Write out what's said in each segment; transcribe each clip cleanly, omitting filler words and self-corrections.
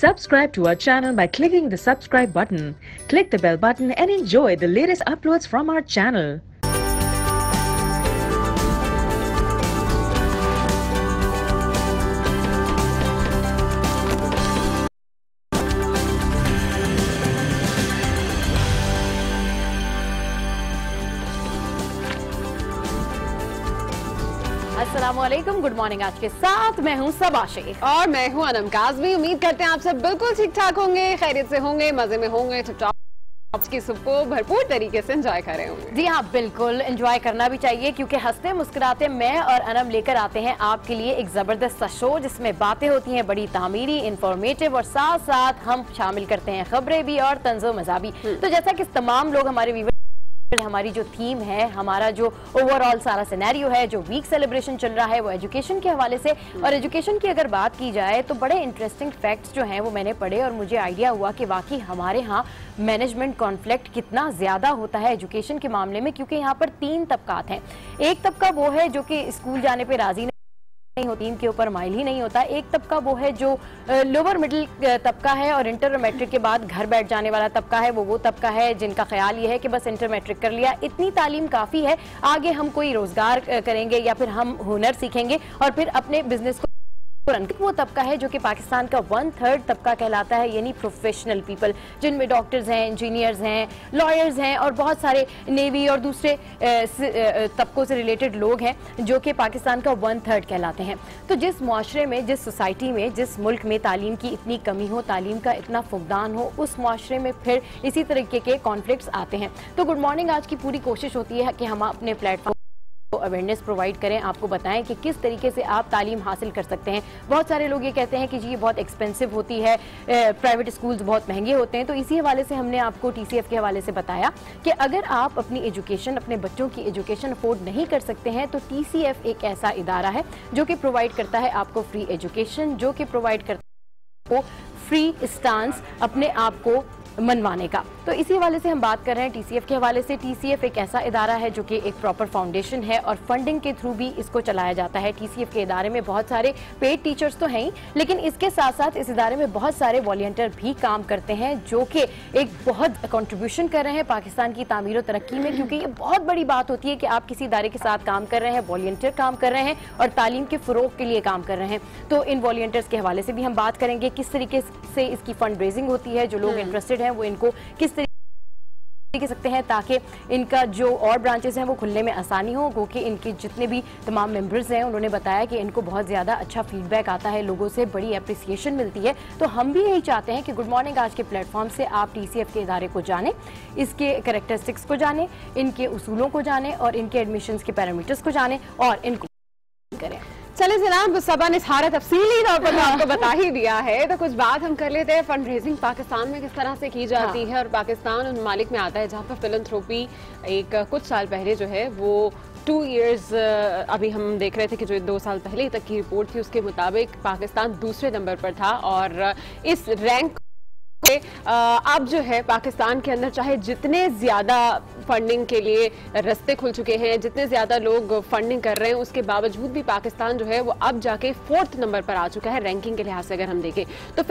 Subscribe to our channel by clicking the subscribe button. Click the bell button and enjoy the latest uploads from our channel. अस्सलामुअलैकुम, good morning. आज के साथ मैं हूं सबा शेख और मैं हूं अनम काज़मी। उम्मीद करते हैं आप सब बिल्कुल ठीक ठाक होंगे, खैरियत से होंगे, मजे में होंगे, आज की सुबह को भरपूर तरीके से एंजॉय कर रहे होंगे। जी हाँ, बिल्कुल एंजॉय करना भी चाहिए, क्योंकि हंसते मुस्कुराते मैं और अनम लेकर आते हैं आपके लिए एक जबरदस्त सा शो, जिसमें बातें होती हैं बड़ी तामीरी, इंफॉर्मेटिव, और साथ साथ हम शामिल करते हैं खबरें भी और तंज़ो मज़ा भी। तो जैसा कि तमाम लोग हमारे व्यूअर्स, हमारी जो थीम है, हमारा जो ओवरऑल सारा सिनेरियो है, जो वीक सेलिब्रेशन चल रहा है, वो एजुकेशन के हवाले से। और एजुकेशन की अगर बात की जाए तो बड़े इंटरेस्टिंग फैक्ट्स जो हैं वो मैंने पढ़े और मुझे आइडिया हुआ कि वाकई हमारे यहाँ मैनेजमेंट कॉन्फ्लिक्ट कितना ज़्यादा होता है एजुकेशन के मामले में, क्योंकि यहाँ पर 3 तबकात हैं। एक तबका वो है जो कि स्कूल जाने पर राजी नहीं होती, इनके ऊपर माइल ही नहीं होता। एक तबका वो है जो लोअर मिडिल तबका है और इंटर मैट्रिक के बाद घर बैठ जाने वाला तबका है। वो तबका है जिनका ख्याल ये है कि बस इंटर मैट्रिक कर लिया, इतनी तालीम काफ़ी है, आगे हम कोई रोजगार करेंगे या फिर हम हुनर सीखेंगे और फिर अपने बिजनेस को। वो तबका है जो कि पाकिस्तान का 1/3 तबका कहलाता है, यानी प्रोफेशनल पीपल, जिनमें डॉक्टर्स हैं, इंजीनियर्स हैं, लॉयर्स हैं और बहुत सारे नेवी और दूसरे तबकों से रिलेटेड लोग हैं, जो कि पाकिस्तान का 1/3 कहलाते हैं। तो जिस मुआशरे में, जिस सोसाइटी में, जिस मुल्क में तालीम की इतनी कमी हो, तालीम का इतना फुकदान हो, उस मुआशरे में फिर इसी तरीके के कॉन्फ्लिक्ट्स आते हैं। तो गुड मॉर्निंग आज की पूरी कोशिश होती है कि हम अपने प्लेटफॉर्म अवेयरनेस प्रोवाइड करें, आपको बताएं कि किस तरीके से आप तालीम हासिल कर सकते हैं। बहुत सारे लोग ये कहते हैं कि जी ये बहुत एक्सपेंसिव होती है, प्राइवेट स्कूल्स बहुत महंगे होते हैं। तो इसी हवाले से हमने आपको TCF के हवाले से बताया कि अगर आप अपनी एजुकेशन, अपने बच्चों की एजुकेशन अफोर्ड नहीं कर सकते हैं तो TCF एक ऐसा इदारा है जो कि प्रोवाइड करता है आपको फ्री एजुकेशन, जो कि प्रोवाइड करता है फ्री स्टांस अपने आप को मनवाने का। तो इसी हवाले से हम बात कर रहे हैं TCF के हवाले से। TCF एक ऐसा इदारा है जो कि एक प्रॉपर फाउंडेशन है और फंडिंग के थ्रू भी इसको चलाया जाता है। TCF के इदारे में बहुत सारे पेड टीचर्स तो हैं ही, लेकिन इसके साथ साथ इस इदारे में बहुत सारे वॉलंटियर भी काम करते हैं, जो कि एक बहुत कंट्रीब्यूशन कर रहे हैं पाकिस्तान की तामीर और तरक्की में, क्योंकि ये बहुत बड़ी बात होती है कि आप किसी इदारे के साथ काम कर रहे हैं, वॉलंटियर काम कर रहे हैं और तालीम के फ़रोग के लिए काम कर रहे हैं। तो इन वॉलंटियर्स के हवाले से भी हम बात करेंगे, किस तरीके से इसकी फंड रेजिंग होती है, जो लोग इंटरेस्टेड हैं वो इनको किस तरीके सकते हैं ताकि इनका जो और ब्रांचेस हैं वो खुलने में आसानी हो। क्योंकि इनके जितने भी तमाम मेंबर्स हैं उन्होंने बताया कि इनको बहुत ज़्यादा अच्छा फीडबैक आता है, लोगों से बड़ी अप्रिसिएशन मिलती है। तो हम भी यही चाहते हैं कि गुड मॉर्निंग आज के प्लेटफॉर्म से आप TCF के इदारे को जानें, इसके करैक्टरिस्टिक्स को जानें, इनके उसूलों को जानें और इनके एडमिशन्स के पैरामीटर्स को जानें और इनको करें। चले जनाब, सबा ने सारा तफसीली तौर पर आपको बता ही दिया है, तो कुछ बात हम कर लेते हैं फंड रेजिंग पाकिस्तान में किस तरह से की जाती है। और पाकिस्तान उन ममालिक में आता है जहाँ पर फिलंथ्रोपी एक कुछ साल पहले जो है वो 2 इयर्स, अभी हम देख रहे थे कि जो 2 साल पहले तक की रिपोर्ट थी उसके मुताबिक पाकिस्तान दूसरे नंबर पर था। और इस रैंक अब जो है पाकिस्तान के अंदर चाहे जितने ज़्यादा फंडिंग के लिए रास्ते खुल चुके हैं, जितने ज़्यादा लोग फंडिंग कर रहे हैं, उसके बावजूद भी पाकिस्तान जो है वो अब जाके 4th नंबर पर आ चुका है रैंकिंग के लिहाज से। अगर हम देखें तो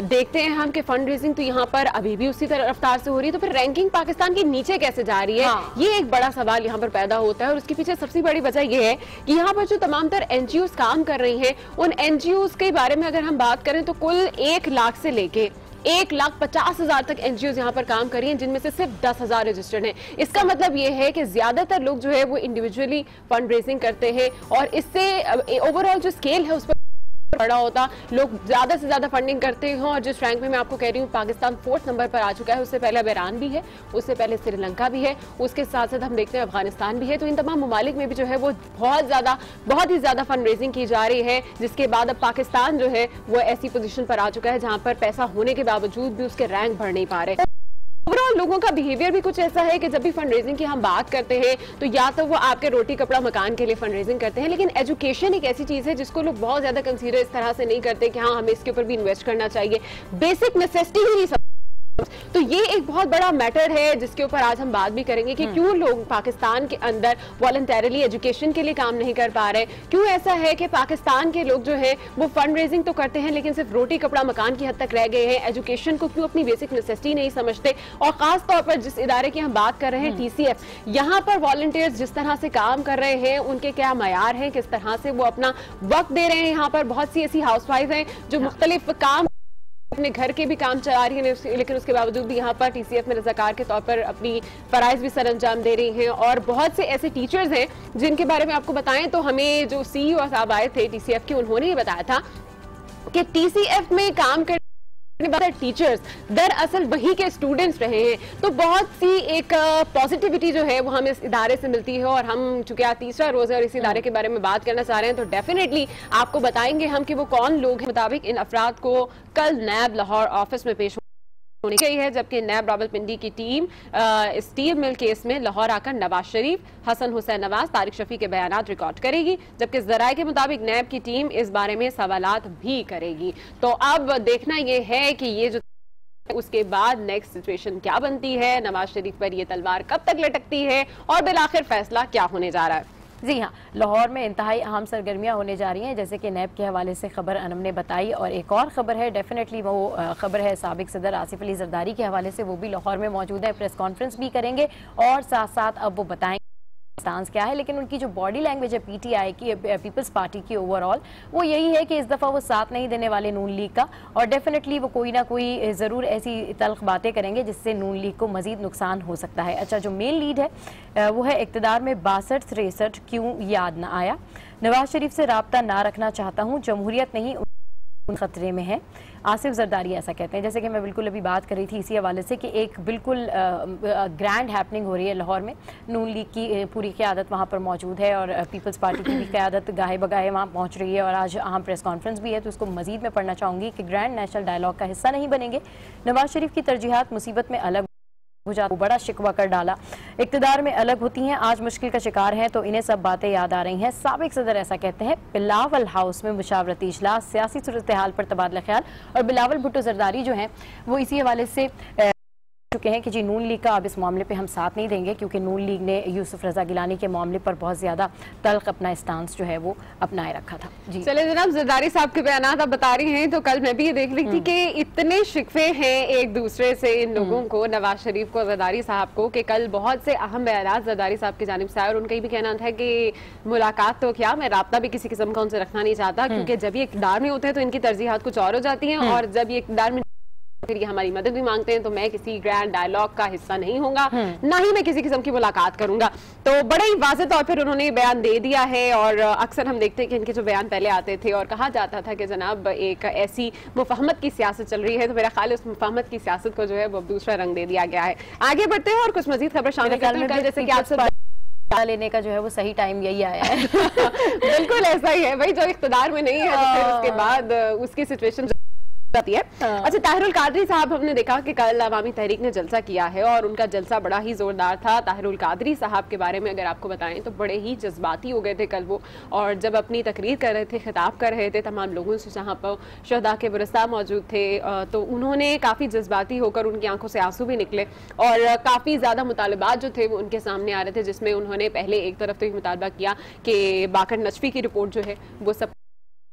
देखते हैं हम कि फंड रेजिंग तो यहाँ पर अभी भी उसी तरह रफ्तार से हो रही है, तो फिर रैंकिंग पाकिस्तान के नीचे कैसे जा रही है? ये एक बड़ा सवाल यहाँ पर पैदा होता है। और उसके पीछे सबसे बड़ी वजह ये है कि यहाँ पर जो तमाम तर NGOs काम कर रही हैं, उन NGOs के बारे में अगर हम बात करें तो कुल 1 लाख से लेके 1,50,000 तक NGOs यहाँ पर काम कर रही हैं, जिनमें से सिर्फ 10,000 रजिस्टर्ड हैं। इसका मतलब ये है कि ज्यादातर लोग जो है वो इंडिविजुअली फंड रेजिंग करते हैं और इससे ओवरऑल जो स्केल है उस पर बड़ा होता, लोग ज्यादा से ज्यादा फंडिंग करते हैं। और जिस रैंक में मैं आपको कह रही हूँ पाकिस्तान 4th नंबर पर आ चुका है, उससे पहले अब ईरान भी है, उससे पहले श्रीलंका भी है, उसके साथ साथ हम देखते हैं अफगानिस्तान भी है। तो इन तमाम ममालिक में भी जो है वो बहुत ही ज्यादा फंड रेजिंग की जा रही है, जिसके बाद अब पाकिस्तान जो है वो ऐसी पोजीशन पर आ चुका है जहां पर पैसा होने के बावजूद भी उसके रैंक बढ़ नहीं पा रहे। ओवरऑल लोगों का बिहेवियर भी कुछ ऐसा है कि जब भी फंड रेजिंग की हम बात करते हैं तो या तो वो आपके रोटी कपड़ा मकान के लिए फंड रेजिंग करते हैं, लेकिन एजुकेशन एक ऐसी चीज है जिसको लोग बहुत ज्यादा कंसीडर इस तरह से नहीं करते कि हाँ हमें इसके ऊपर भी इन्वेस्ट करना चाहिए। बेसिक नेसेसिटी ही नहीं तो ये एक बहुत बड़ा मैटर है जिसके ऊपर आज हम बात भी करेंगे कि क्यों लोग पाकिस्तान के अंदर वॉलंटरली एजुकेशन के लिए काम नहीं कर पा रहे, क्यों ऐसा है कि पाकिस्तान के लोग जो है वो फंड रेजिंग तो करते हैं लेकिन सिर्फ रोटी कपड़ा मकान की हद तक रह गए हैं, एजुकेशन को क्यों अपनी बेसिक नेसेसिटी नहीं समझते। और खास तौर पर जिस इदारे की हम बात कर रहे हैं TCF, यहाँ पर वॉलंटियर्स जिस तरह से काम कर रहे हैं उनके क्या मयार हैं, किस तरह से वो अपना वक्त दे रहे हैं। यहाँ पर बहुत सी ऐसी हाउसवाइफ हैं जो मुख्तलिफ काम अपने घर के भी काम चला रही है लेकिन उसके बावजूद भी यहाँ पर TCF में रज़ाकार के तौर पर अपनी फराइज भी सर अंजाम दे रही हैं। और बहुत से ऐसे टीचर्स हैं जिनके बारे में आपको बताएं तो हमें जो CEO साहब आए थे TCF के, उन्होंने ये बताया था कि TCF में काम कर टीचर्स दरअसल वही के स्टूडेंट्स रहे हैं। तो बहुत सी एक पॉजिटिविटी जो है वो हमें इस इदारे से मिलती है। और हम चूंकि आज तीसरा रोज है और इस इदारे के बारे में बात करना चाह रहे हैं तो डेफिनेटली आपको बताएंगे हम कि वो कौन लोग हैं। मुताबिक इन अफराद को कल नैब लाहौर ऑफिस में पेश होनी गई है, जबकि नैब रावलपिंडी की टीम स्टील मिल केस में लाहौर आकर नवाज शरीफ, हसन हुसैन नवाज, तारिक शफी के बयानात रिकॉर्ड करेगी, जबकि जराये के मुताबिक नैब की टीम इस बारे में सवालात भी करेगी। तो अब देखना यह है कि ये जो उसके बाद नेक्स्ट सिचुएशन क्या बनती है, नवाज शरीफ पर यह तलवार कब तक लटकती है और बिलाखिर फैसला क्या होने जा रहा है। जी हाँ, लाहौर में इंतहाई अहम सरगर्मियाँ होने जा रही हैं, जैसे कि नैब के हवाले से खबर अनम ने बताई। और एक और खबर है, डेफिनेटली वो खबर है साबिक सदर आसिफ अली जरदारी के हवाले से, वो भी लाहौर में मौजूद है, प्रेस कॉन्फ्रेंस भी करेंगे और साथ साथ अब वो बताएंगे स्टांस क्या है। लेकिन उनकी जो बॉडी लैंग्वेज है PTI की, पीपल्स पार्टी की ओवरऑल, वो यही है कि इस दफ़ा वो साथ नहीं देने वाले नून लीग का और डेफिनेटली वो कोई ना कोई ज़रूर ऐसी तल्ख बातें करेंगे जिससे नून लीग को मजीद नुकसान हो सकता है। अच्छा, जो मेन लीड है वो है इक़्तिदार में 62-63 क्यों याद ना आया, नवाज शरीफ से राब्ता ना रखना चाहता हूँ, जमहूरियत नहीं खतरे में है, आसिफ जरदारी ऐसा कहते हैं। जैसे कि मैं बिल्कुल अभी बात कर रही थी इसी हवाले से कि एक बिल्कुल ग्रैंड हैपनिंग हो रही है लाहौर में, नून लीग की पूरी क़यादत वहाँ पर मौजूद है और पीपल्स पार्टी की भी क़यादत गाहे बगाहे वहाँ पहुँच रही है और आज अहम प्रेस कॉन्फ्रेंस भी है। तो उसको मजीद मैं पढ़ना चाहूँगी कि ग्रैंड नेशनल डायलॉग का हिस्सा नहीं बनेंगे, नवाज शरीफ की तरजीहात मुसीबत में अलग वो बड़ा शिकवा कर डाला, इक़्तिदार में अलग होती हैं, आज मुश्किल का शिकार हैं तो इन्हें सब बातें याद आ रही हैं। साबिक सदर ऐसा कहते हैं। बिलावल हाउस में मुशावरती इजलास, सियासी सूरत हाल पर तबादला ख्याल। और बिलावल भुट्टो जरदारी जो हैं वो इसी हवाले से चुके हैं कि जी नून लीग का अब इस मामले पे हम साथ नहीं देंगे, क्योंकि नून लीग ने यूसुफ रजा गिलानी के मामले पर बहुत ज्यादा तल्ख अपना स्टांस जो है वो अपनाए रखा था। जी चले जनाब, जरदारी साहब के बयानात आप बता रही हैं तो कल मैं भी ये देख रही थी कि इतने शिकवे हैं एक दूसरे से इन लोगों को, नवाज शरीफ को, जरदारी साहब को, कि कल बहुत से अहम बयानात जरदारी साहब की जानिब से आए और उनका भी कहना था कि मुलाकात तो क्या, मैं राब्ता भी किसी किस्म का उनसे रखना नहीं चाहता, क्योंकि जब ये इक़्तिदार में होते हैं तो इनकी तरजीहात कुछ और हो जाती हैं और जब ये इक़्तिदार में फिर ये हमारी मदद भी मांगते हैं तो मैं किसी ग्रैंड डायलॉग का हिस्सा नहीं होऊंगा, ना ही मैं किसी किस्म की मुलाकात करूंगा। तो बड़े ही वाज़ेह तौर पर उन्होंने बयान दे दिया है। और अक्सर हम देखते हैं कि इनके जो बयान पहले आते थे और कहा जाता था कि जनाब एक ऐसी मुफाहमत की सियासत चल रही है, तो मेरा ख्याल है उस मुफाहमत की सियासत को जो है वो दूसरा रंग दे दिया गया है। आगे बढ़ते हैं और कुछ मजीद खबर शामिल करते हैं। जैसे कि आप लेने का जो है वो सही टाइम यही आया है। बिल्कुल ऐसा ही है भाई, जो इख्तिदार में नहीं है तो फिर उसके बाद उसकी सिचुएशन है। अच्छा, ताहिरुल कादरी साहब, हमने देखा कि कल अवामी तहरीक ने जलसा किया है और उनका जलसा बड़ा ही जोरदार था। ताहिरुल कादरी साहब के बारे में अगर आपको बताएं तो बड़े ही जज्बाती हो गए थे कल वो, और जब अपनी तकरीर कर रहे थे, खिताब कर रहे थे तमाम लोगों से जहाँ पर शहदा के बुरस्ता मौजूद थे, तो उन्होंने काफ़ी जज्बाती होकर, उनकी आंखों से आंसू भी निकले और काफ़ी ज़्यादा मुतालबात जो थे वो उनके सामने आ रहे थे, जिसमें उन्होंने पहले एक तरफ तो ये मुतालबा किया कि बाकर नजफी की रिपोर्ट जो है वो सब,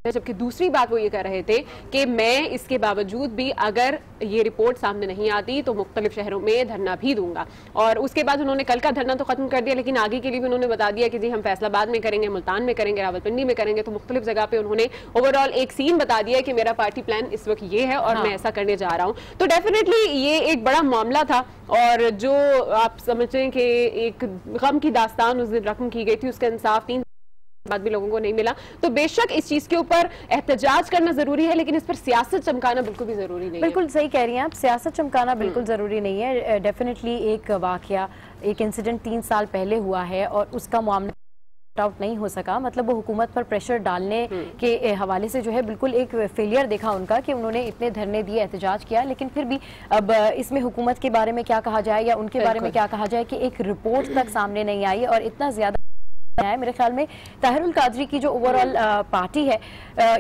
जबकि दूसरी बात वो ये कर रहे थे कि मैं इसके बावजूद भी अगर ये रिपोर्ट सामने नहीं आती तो मुख्तलिफ शहरों में धरना भी दूंगा। और उसके बाद उन्होंने कल का धरना तो खत्म कर दिया, लेकिन आगे के लिए भी उन्होंने बता दिया कि जी हम फैसलाबाद में करेंगे, मुल्तान में करेंगे, रावलपिंडी में करेंगे। तो मुख्तलिफ जगह पे उन्होंने ओवरऑल एक सीन बता दिया कि मेरा पार्टी प्लान इस वक्त ये है और मैं ऐसा करने जा रहा हूँ। तो डेफिनेटली ये एक बड़ा मामला था और जो आप समझते हैं कि एक गम की दास्तान उस दिन रकम की गई थी, उसका इंसाफ 3 बाद भी लोगों को नहीं मिला। तो बेशक इस चीज के ऊपर एहतजाज करना जरूरी है, लेकिन इस पर सियासत चमकाना बिल्कुल भी जरूरी नहीं है। बिल्कुल सही कह रही हैं आप, सियासत चमकाना बिल्कुल जरूरी नहीं है। डेफिनेटली एक वाकया, एक इंसिडेंट 3 साल पहले हुआ है और उसका मामला आउट नहीं हो सका, मतलब वो हुकूमत पर प्रेशर डालने के हवाले से जो है बिल्कुल एक फेलियर देखा उनका कि उन्होंने इतने धरने दिए, एहतजाज किया, लेकिन फिर भी अब इसमें हुकूमत के बारे में क्या कहा जाए या उनके बारे में क्या कहा जाए कि एक रिपोर्ट तक सामने नहीं आई और इतना ज्यादा है। मेरे ख्याल में ताहिरुल कादरी की जो ओवरऑल पार्टी है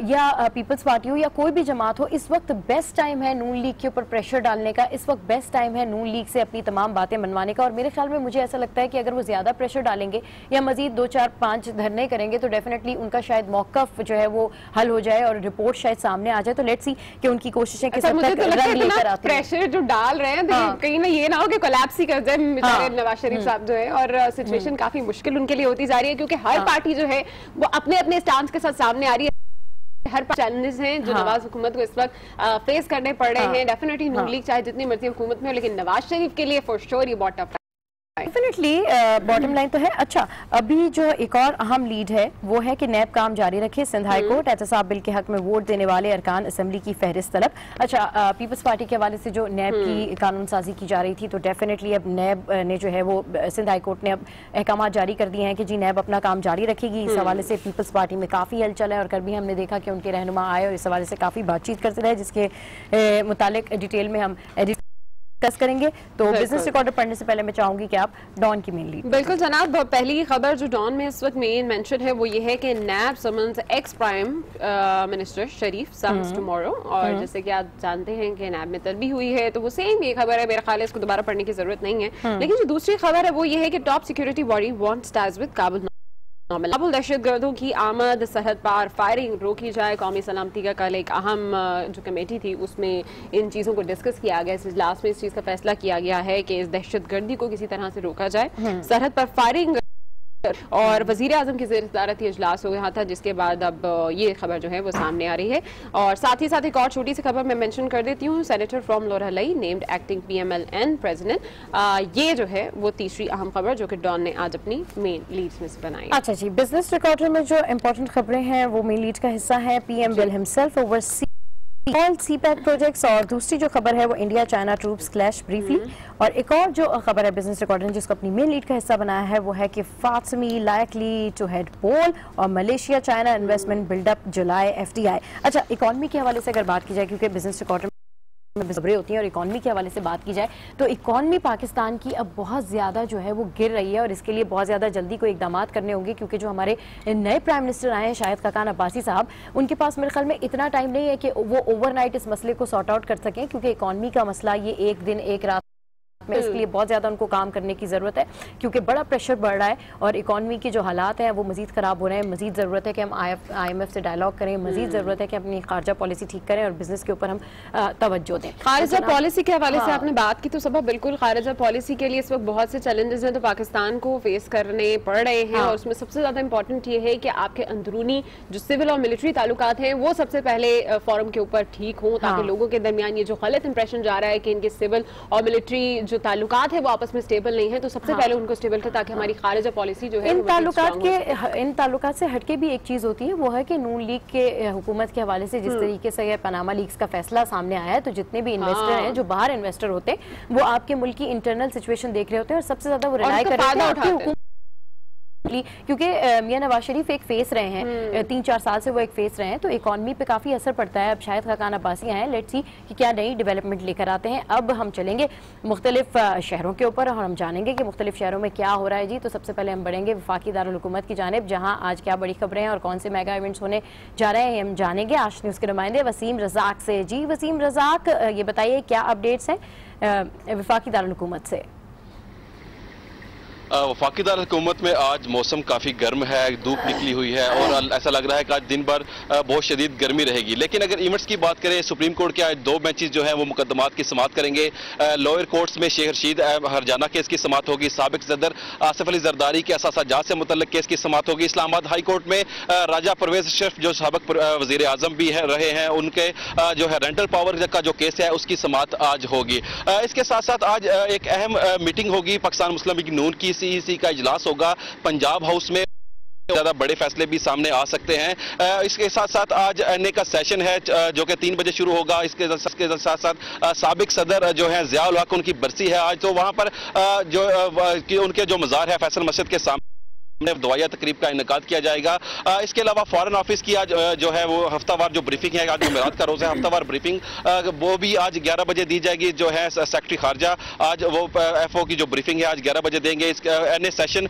या पीपल्स पार्टी हो या कोई भी जमात हो, इस वक्त बेस्ट टाइम है नून लीग के ऊपर प्रेशर डालने का, इस वक्त बेस्ट टाइम है नून लीग से अपनी तमाम बातें मनवाने का। और मेरे ख्याल में मुझे ऐसा लगता है कि अगर वो ज्यादा प्रेशर डालेंगे या मजीद 2, 4, 5 धरने करेंगे तो डेफिनेटली उनका शायद मौकफ जो है वो हल हो जाए और रिपोर्ट शायद सामने आ जाए। तो लेट्स सी कि उनकी कोशिशें किस हद तक रंग लेकर आती हैं। प्रेशर जो डाल रहे हैं कहीं ना ये ना हो कि कोलैप्स ही कर जाए बेचारे नवाज शरीफ साहब जो है, और सिचुएशन काफी मुश्किल उनके लिए होती जा रही है क्योंकि हर पार्टी जो है वो अपने अपने स्टांस के साथ सामने आ रही है। हर चैलेंजेस हैं जो नवाज हुकूमत को इस वक्त फेस करने पड़ रहे हैं। डेफिनेटली नून लीग चाहे जितनी मर्जी हुकूमत में हो, लेकिन नवाज शरीफ के लिए फॉर श्योर ये बहुत टफ डेफिनेटली बॉटम लाइन तो है। अच्छा, अभी जो एक और अहम लीड है वो है कि नैब काम जारी रखे, सिंध हाई कोर्ट एहतसाब बिल के हक में वोट देने वाले अरकान असेंबली की फहरिस्त तलब। अच्छा, पीपल्स पार्टी के हवाले से जो नैब की कानून साजी की जा रही थी, तो डेफिनेटली अब नैब ने जो है वो सिंध हाई कोर्ट ने अब अहकाम जारी कर दिए हैं कि जी नैब अपना काम जारी रखेगी। इस हवाले से पीपल्स पार्टी में काफी हलचल है और कल भी हमने देखा कि उनके रहनुमा आए और इस हवाले से काफी बातचीत करते रहे, जिसके मुतालिक डिटेल में हम डिस्कस करेंगे। तो बिजनेस रिकॉर्डर पढ़ने से पहले मैं चाहूंगी कि आप डॉन की मेन लीड। बिल्कुल जनाब, पहली खबर जो डॉन में इस वक्त मेन मेंशन है वो ये है कि नैब समन्स एक्स प्राइम मिनिस्टर शरीफ समन्स टुमारो। और जैसे कि आप जानते हैं कि नैब में तलबी हुई है, तो वो सेम ये खबर है, मेरा ख्याल है इसको दोबारा पढ़ने की जरूरत नहीं है। लेकिन जो दूसरी खबर है वो ये है कि top security body wants ties with Kabul Kabul दहशतगर्दों की आमद सरहद पार फायरिंग रोकी जाए। कौमी सलामती का कल एक अहम जो कमेटी थी उसमें इन चीज़ों को डिस्कस किया गया। इस इजलास में इस चीज़ का फैसला किया गया है कि इस दहशतगर्दी को किसी तरह से रोका जाए। सरहद पर फायरिंग और वजीर आजम की ज़ेर-ए-सदारत इजलास हो रहा था, जिसके बाद अब ये खबर जो है वो सामने आ रही है। और साथ ही साथ एक और छोटी सी खबर मैं मेंशन कर देती हूँ, senator from Loralai named acting PMLN president. ये जो है वो तीसरी अहम खबर जो कि डॉन ने आज अपनी मेन लीड्स में से बनाई। अच्छा जी, बिजनेस रिकॉर्डर में जो इंपॉर्टेंट खबरें हैं वो मेन लीड का हिस्सा है। PM will himself oversee all CPAC projects. और दूसरी जो खबर है वो India China troops clash briefly. और एक और जो खबर है बिजनेस रिकॉर्डर ने जिसको अपनी मेन लीड का हिस्सा बनाया है वो है कि फातमी लाइकली टू हेड पोल और मलेशिया चाइना इन्वेस्टमेंट बिल्डअप जुलाई FDI। अच्छा, इकॉनमी के हवाले से अगर बात की जाए, क्योंकि बिजनेस रिकॉर्डर में खबरें होती हैं, और इकॉनमी के हवाले से बात की जाए तो इकॉनमी पाकिस्तान की अब बहुत ज़्यादा जो है वो गिर रही है और इसके लिए बहुत ज़्यादा जल्दी कोई इकदाम करने होंगे, क्योंकि जो हमारे नए प्राइम मिनिस्टर आए हैं शाहिद खाकान अब्बासी साहब, उनके पास मेरे ख्याल में इतना टाइम नहीं है कि वो ओवरनाइट इस मसले को सॉर्ट आउट कर सकें, क्योंकि इकॉनमी का मसला ये एक दिन एक रात में, इसके लिए बहुत ज्यादा उनको काम करने की जरूरत है, क्योंकि बड़ा प्रेशर बढ़ रहा है और इकॉनमी के जो हालात हैं वो मजीद खराब हो रहे हैं। मजीद जरूरत है कि हम IMF से डायलॉग करें, मजीद जरूरत है कि अपनी खारजा पॉलिसी ठीक करें और बिजनेस के ऊपर हम तवज्जो दें। खारजा पॉलिसी के हवाले से आपने बात की तो सब बिल्कुल, खारजा पॉलिसी के लिए इस वक्त बहुत से चैलेंजेस हैं तो पाकिस्तान को फेस करने पड़ रहे हैं। और उसमें सबसे ज्यादा इंपॉर्टेंट ये है कि आपके अंदरूनी जो सिविल और मिलिट्री ताल्लुकात हैं वो सबसे पहले फोरम के ऊपर ठीक हों, ताकि लोगों के दरमियान ये जो गलत इंप्रेशन जा रहा है कि इनके सिविल और मिलिट्री जो ताल्लुकात है वो आपस में स्टेबल नहीं है, तो सबसे पहले उनको स्टेबल कर, ताकि हमारी खारिजा पॉलिसी जो है इन ताल्लुकात से हटके भी एक चीज होती है, वो है कि नून लीग के हुकूमत के हवाले से जिस तरीके से पनामा लीग्स का फैसला सामने आया है, तो जितने भी इन्वेस्टर हैं जो बाहर इन्वेस्टर होते हैं वो आपके मुल्क की इंटरनल सिचुएशन देख रहे होते हैं और सबसे ज्यादा वो रिलाई कर रहे हैं, क्योंकि मियां नवाज शरीफ एक फेस रहे हैं, 3-4 साल से वो एक फेस रहे हैं, तो इकॉनमी पे काफी असर पड़ता है। अब शायद खाकान अब्बासी आए हैं, लेट्स सी कि क्या नई डेवलपमेंट लेकर आते हैं। अब हम चलेंगे मुख्तलिफ शहरों के ऊपर और हम जानेंगे कि मुख्तलिफ शहरों में क्या हो रहा है जी। तो सबसे पहले हम बढ़ेंगे वफाकी दारुल हुकूमत की जानिब, जहाँ आज क्या बड़ी खबरें हैं और कौन से मेगा इवेंट्स होने जा रहे हैं हम जानेंगे आज न्यूज़ के नुमाइंदे वसीम रजाक से। जी वसीम रजाक, ये बताइए क्या अपडेट्स हैं वफाकी दारुल हुकूमत से? वफाकी दारुल हुकूमत में आज मौसम काफ़ी गर्म है, धूप निकली हुई है और ऐसा लग रहा है कि आज दिन भर बहुत शदीद गर्मी रहेगी। लेकिन अगर इवेंट्स की बात करें, सुप्रीम कोर्ट के आज 2 बेंचेस जो हैं वो मुकदमात की समाअत करेंगे। लोअर कोर्ट्स में शेख रशीद हरजाना केस की समाअत होगी, साबिक सदर आसिफ अली जरदारी के असासाजात से मुतल्लिक केस की समाअत होगी। इस्लामाबाद हाई कोर्ट में राजा परवेज अशरफ जो साबिक वजीर आजम भी रहे हैं, उनके जो है रेंटल पावर का जो केस है उसकी समाअत आज होगी। इसके साथ साथ आज एक अहम मीटिंग होगी, पाकिस्तान मुस्लिम लीग नून की CEC का इजलास होगा पंजाब हाउस में, ज्यादा बड़े फैसले भी सामने आ सकते हैं। इसके साथ साथ आज NA का सेशन है जो कि 3 बजे शुरू होगा। इसके साथ साथ साबिक सदर जो है ज़िया उल हक, उनकी बरसी है आज, तो वहां पर जो उनके जो मज़ार है फैसल मस्जिद के सामने दुआया तकरीब का इनेकाद किया जाएगा। इसके अलावा फॉरेन ऑफिस की आज जो है वो हफ्तावार जो ब्रीफिंग है, आज जुमेरात का रोज़ है, हफ्तावार ब्रीफिंग वो भी आज 11 बजे दी जाएगी। जो है सेक्रेटरी खारजा आज वो FO की जो ब्रीफिंग है आज 11 बजे देंगे। इसका NA सेशन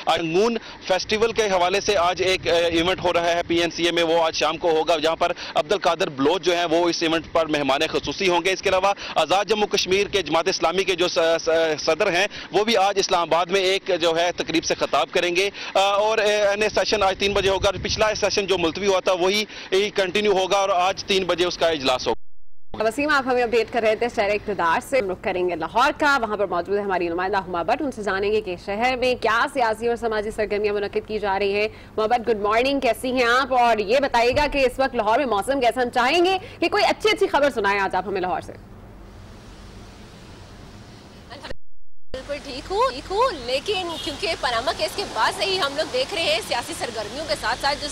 रंगून फेस्टिवल के हवाले से आज एक इवेंट हो रहा है PNCA में, वो आज शाम को होगा, जहां पर अब्दुल कादिर बलोच जो है वो इस इवेंट पर मेहमान खुसूसी होंगे। इसके अलावा आज़ाद जम्मू कश्मीर के जमात इस्लामी के जो सदर हैं वो भी आज इस्लामाबाद में एक जो है तकरीब से खिताब करेंगे और सेशन आज 3 बजे होगा। पिछला सेशन जो मुलतवी हुआ था वही कंटिन्यू होगा और आज 3 बजे उसका इजलास होगा। वसीम, आप हमें अपडेट कर रहे थे शहर इक़्तिदार से। रुख करेंगे लाहौर का, वहां पर मौजूद है हमारी नुमाइंदा हुमा भट्ट। उनसे जानेंगे कि शहर में क्या सियासी और समाजी सरगर्मियां मुनक्किद की जा रही हैं। हुमा भट्ट, गुड मॉर्निंग, कैसी हैं आप? और ये बताइएगा कि इस वक्त लाहौर में मौसम कैसा? हम चाहेंगे कि कोई अच्छी खबर सुनाएं आज आप हमें लाहौर से। बिल्कुल ठीक हूँ, लेकिन क्योंकि पनामा केस के बाद से ही हम लोग देख रहे हैं सियासी सरगर्मियों के साथ साथ जो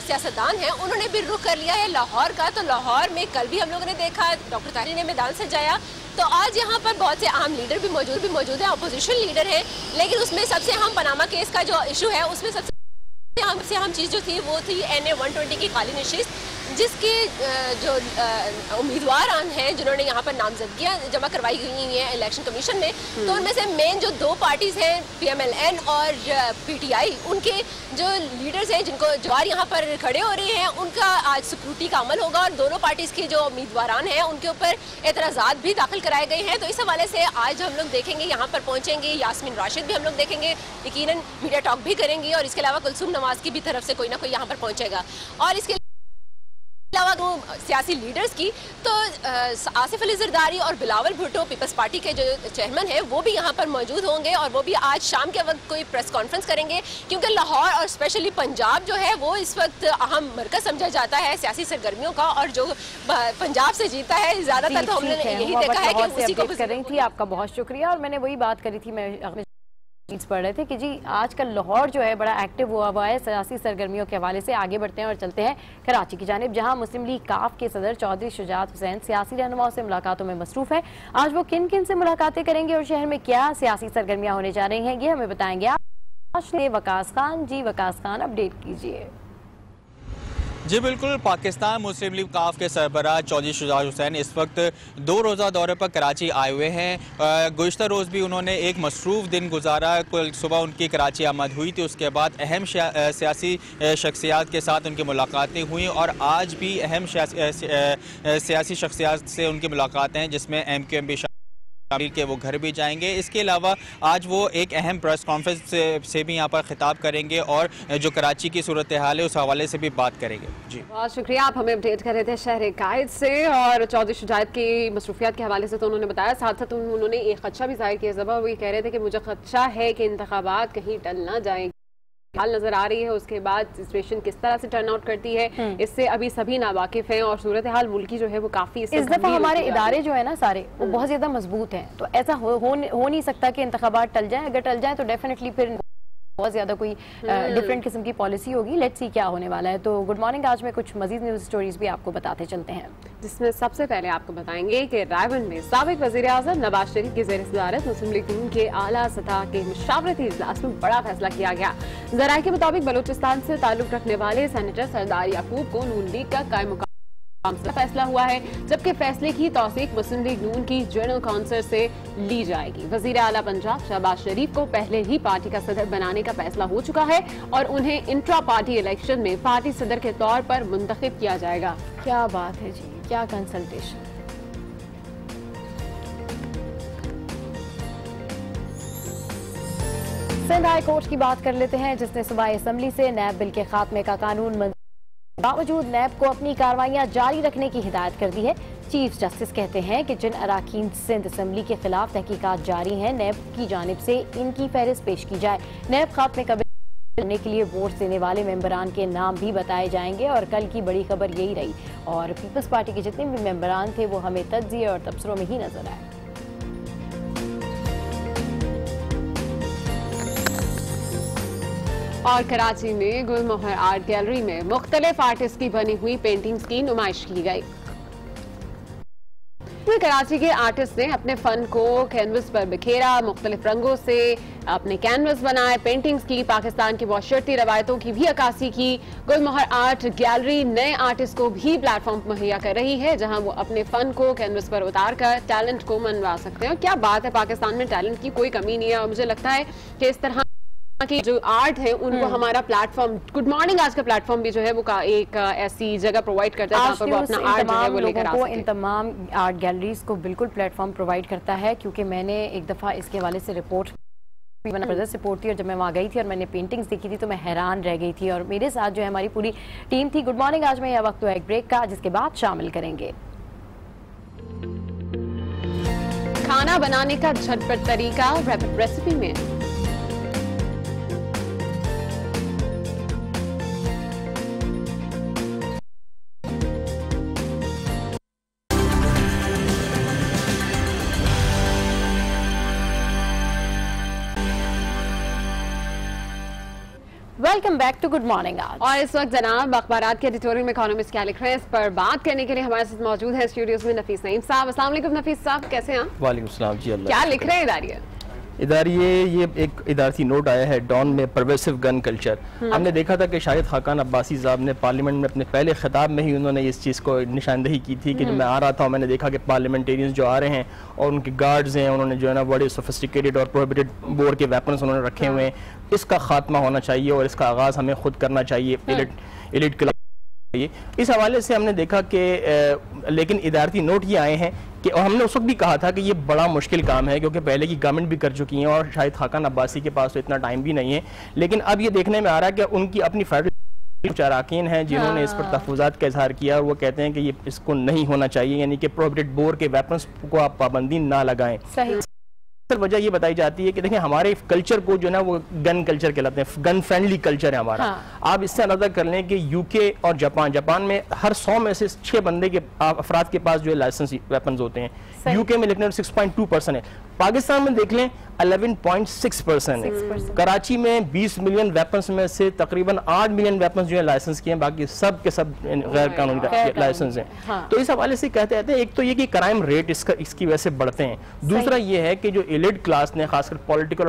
सियासतदान हैं उन्होंने भी रुख कर लिया है लाहौर का। तो लाहौर में कल भी हम लोगों ने देखा डॉक्टर ताहिर ने मैदान सजाया, तो आज यहाँ पर बहुत से अहम लीडर भी मौजूद हैं, अपोजिशन लीडर हैं, लेकिन उसमें सबसे अहम पनामा केस का जो इशू है उसमें सबसे अहम चीज़ जो थी वो थी NA 120 की खाली नशिस्त, जिसके जो उम्मीदवार हैं जिन्होंने यहाँ पर नामजदगियाँ जमा करवाई गई हैं इलेक्शन कमीशन में, तो उनमें से मेन जो 2 पार्टीज हैं PMLN और PTI, उनके जो लीडर्स हैं जिनको जवार यहाँ पर खड़े हो रहे हैं उनका आज स्क्रूटी का अमल होगा और दोनों पार्टीज के जो उम्मीदवार हैं उनके ऊपर एतराज़ात भी दाखिल कराए गए हैं। तो इस हवाले से आज हम लोग देखेंगे, यहाँ पर पहुँचेंगे यास्मीन राशिद भी हम लोग देखेंगे, यकीनन मीडिया टॉक भी करेंगी और इसके अलावा कुलसूम नवाज की भी तरफ से कोई ना कोई यहाँ पर पहुँचेगा। और इसके अलावा दो सियासी लीडर्स की तो आसिफ अली जरदारी और बिलावल भुट्टो पीपल्स पार्टी के जो चेयरमैन हैं वो भी यहाँ पर मौजूद होंगे और वो भी आज शाम के वक्त कोई प्रेस कॉन्फ्रेंस करेंगे, क्योंकि लाहौर और स्पेशली पंजाब जो है वो इस वक्त अहम मरकज समझा जाता है सियासी सरगर्मियों का, और जो पंजाब से जीता है ज़्यादातर तो हमने यही देखा है कि उसी को कर रही थी। आपका बहुत शुक्रिया। और मैंने वही बात करी थी, मैं पढ़ रहे थे कि जी आजकल लाहौर जो है बड़ा एक्टिव हुआ है सियासी सरगर्मियों के हवाले से। आगे बढ़ते हैं और चलते हैं कराची की जानिब, जहां मुस्लिम लीग काफ के सदर चौधरी शुजात हुसैन सियासी रहनुमाओं से मुलाकातों में मसरूफ है। आज वो किन किन से मुलाकातें करेंगे और शहर में क्या सियासी सरगर्मियां होने जा रही हैं ये हमें बताएंगे आज वकास खान। जी वकास खान, अपडेट कीजिए। जी बिल्कुल, पाकिस्तान मुस्लिम लीग काफ के सरबराह चौधरी शुजात हुसैन इस वक्त 2 रोज़ा दौरे पर कराची आए हुए हैं। गुज़श्ता रोज़ भी उन्होंने एक मसरूफ़ दिन गुजारा। कल सुबह उनकी कराची आमद हुई थी, उसके बाद अहम सियासी शख्सियात के साथ उनकी मुलाकातें हुई और आज भी अहम सियासी शख्सियात से उनकी मुलाकातें हैं, जिसमें MQM भी के वो घर भी जाएंगे। इसके अलावा आज वो एक अहम प्रेस कॉन्फ्रेंस से भी यहाँ पर खिताब करेंगे और जो कराची की सूरत हाल है उस हवाले से भी बात करेंगे। जी बहुत शुक्रिया, आप हमें अपडेट कर रहे थे शहर कायद से। और चौधरी शुजात की मसरूफियात के हवाले से तो उन्होंने बताया, साथ साथ उन्होंने एक खदशा भी जाहिर किया। जब वो ये कह रहे थे कि मुझे खदशा है कि इंतखाबात कहीं टल ना जाए, हाल नजर आ रही है उसके बाद सिचुएशन किस तरह से टर्न आउट करती है इससे अभी सभी नावाकिफ हैं और सूरत हाल मुल्क की जो है वो काफी इस दफा हमारे इदारे जो है ना सारे वो बहुत ज्यादा मजबूत हैं, तो ऐसा हो नहीं सकता कि इंतखाबात टल जाए। अगर टल जाए तो डेफिनेटली फिर बहुत ज्यादा कोई डिफरेंट किस्म की पॉलिसी होगी। लेट्स सी क्या होने वाला है। तो गुड मॉर्निंग, आज में कुछ मजीद न्यूज स्टोरीज भी आपको बताते चलते हैं, जिसमें सबसे पहले आपको बताएंगे कि रायबंद में साबिक वज़ीर-ए-आज़म नवाज शरीफ की ज़ेर सदारत मुस्लिम लीग नून के आला सतह के मशावरती इजलास में बड़ा फैसला किया गया। ज़राए के मुताबिक बलोचिस्तान से ताल्लुक रखने वाले सेनेटर सरदार याकूब को नून लीग का कायम फैसला हुआ है, जबकि फैसले की तौसीक मुस्लिम लीग नून की जनरल काउंसिल से ली जाएगी। वजीर आला पंजाब शहबाज शरीफ को पहले ही पार्टी का सदर बनाने का फैसला हो चुका है और उन्हें इंट्रा पार्टी इलेक्शन में पार्टी सदर के तौर पर मुंतखब किया जाएगा। क्या बात है जी, क्या कंसल्टेशन। सिंध हाई कोर्ट की बात कर लेते हैं, जिसने सूबाई असम्बली से नैब बिल के खात्मे का कानून बावजूद नैब को अपनी कार्रवाइयां जारी रखने की हिदायत कर दी है। चीफ जस्टिस कहते हैं कि जिन अराकीन सिंध असम्बली के खिलाफ तहकीकात जारी हैं, नैब की जानिब से इनकी फहरिस्त पेश की जाए। नैब खात्मे का करने के लिए वोट देने वाले मेंबरान के नाम भी बताए जाएंगे। और कल की बड़ी खबर यही रही और पीपल्स पार्टी के जितने भी मेंबरान थे वो हमें तज्जिए और तबसरों में ही नजर आए। और कराची में गुलमोहर आर्ट गैलरी में मुख्तलिफ आर्टिस्ट की बनी हुई पेंटिंग्स की नुमाइश की गई। कराची के आर्टिस्ट ने अपने फन को कैनवस पर बिखेरा, मुख्तलिफ रंगों से अपने कैनवस बनाए, पेंटिंग्स की, पाकिस्तान की माशरती रवायतों की भी अक्कासी की। गुलमोहर आर्ट गैलरी नए आर्टिस्ट को भी प्लेटफॉर्म मुहैया कर रही है, जहां वो अपने फन को कैनवस पर उतार कर टैलेंट को मनवा सकते हैं। और क्या बात है, पाकिस्तान में टैलेंट की कोई कमी नहीं है और मुझे लगता है कि इस तरह कि जो आर्ट है उनको हमारा प्लेटफॉर्म, गुड मॉर्निंग आज का प्लेटफॉर्म भी जो है वो एक ऐसी जगह प्रोवाइड करता है जहाँ पर वो अपना आर्ट जो है वो लेकर आ सके। इन तमाम आर्ट गैलरीज को बिल्कुल प्लेटफॉर्म प्रोवाइड करता है, क्योंकि मैंने एक दफ़ा इसके हवाले से रिपोर्ट रिपोर्ट थी और जब मैं वहाँ गई थी और मैंने पेंटिंग्स देखी थी तो मैं हैरान रह गई थी। और मेरे साथ जो है हमारी पूरी टीम थी। गुड मॉर्निंग आज में यह वक्त हुआ एक ब्रेक का, जिसके बाद शामिल करेंगे खाना बनाने का झटपट तरीका रैपिड रेसिपी में। Welcome back to good morning आज। और इस वक्त जनाब अखबारात के एडिटोरियल में इकोनॉमिस्ट क्या लिख रहे हैं इस पर बात करने के लिए हमारे साथ मौजूद है स्टूडियोज में नफीस नईम साहब। अस्सलाम वालेकुम नफीस साहब, कैसे हैं आप? वालेकुम सलाम जी। अल्लाह। क्या लिख रहे हैं इदारिया? इदारिये ये एक इदारती नोट आया है डॉन में परवेसिव गन कल्चर। हमने देखा था कि शाहिद खाकान अब्बासी साहब ने पार्लियामेंट में अपने पहले खिताब में ही उन्होंने इस चीज़ को निशानदेही की थी कि जब मैं आ रहा था मैंने देखा कि पार्लियामेंटेरियंस जो आ रहे हैं और उनके गार्ड्स हैं उन्होंने जो है ना बड़े सोफिस्टिकेटेड और प्रोहिबिटेड बोर के वेपन्स उन्होंने रखे हुए हैं। इसका खात्मा होना चाहिए और इसका आगाज़ हमें खुद करना चाहिए, एलिट क्लब। इस हवाले से हमने देखा कि लेकिन इदारती नोट ये आए हैं कि और हमने उस वक्त भी कहा था कि ये बड़ा मुश्किल काम है क्योंकि पहले की गवर्नमेंट भी कर चुकी है और शायद खाकान अब्बासी के पास तो इतना टाइम भी नहीं है। लेकिन अब ये देखने में आ रहा है कि उनकी अपनी फेडरल अराकीन हैं जिन्होंने इस पर तहफ़्फ़ुज़ात का इजहार किया और वो कहते हैं कि ये इसको नहीं होना चाहिए, यानी कि प्रोहिबिटेड बोर के वेपन्स को आप पाबंदी ना लगाएं। सही वजह ये बताई जाती है कि देखिए हमारे कल्चर को जो ना वो गन कल्चर कहलाते हैं, गन फ्रेंडली कल्चर है हमारा। आप इससे अंदाजा कर लें कि यूके और जापान में हर 100 में से 6 बंदे के अफराद के पास जो है लाइसेंस वेपन्स होते हैं। यूके में लेकिन 6.2% है, पाकिस्तान में देख लें 11.6% है। कराची में 20 मिलियन वेपन्स में से तकरीबन 8 मिलियन वेपन्स जो है लाइसेंस किए हैं, बाकी सब के सब गैर कानूनी लाइसेंस हैं। तो इस हवाले से कहते हैं एक तो ये कि क्राइम रेट इसकी वजह से बढ़ते हैं, दूसरा ये है कि जो एलिट क्लास ने खासकर पॉलिटिकल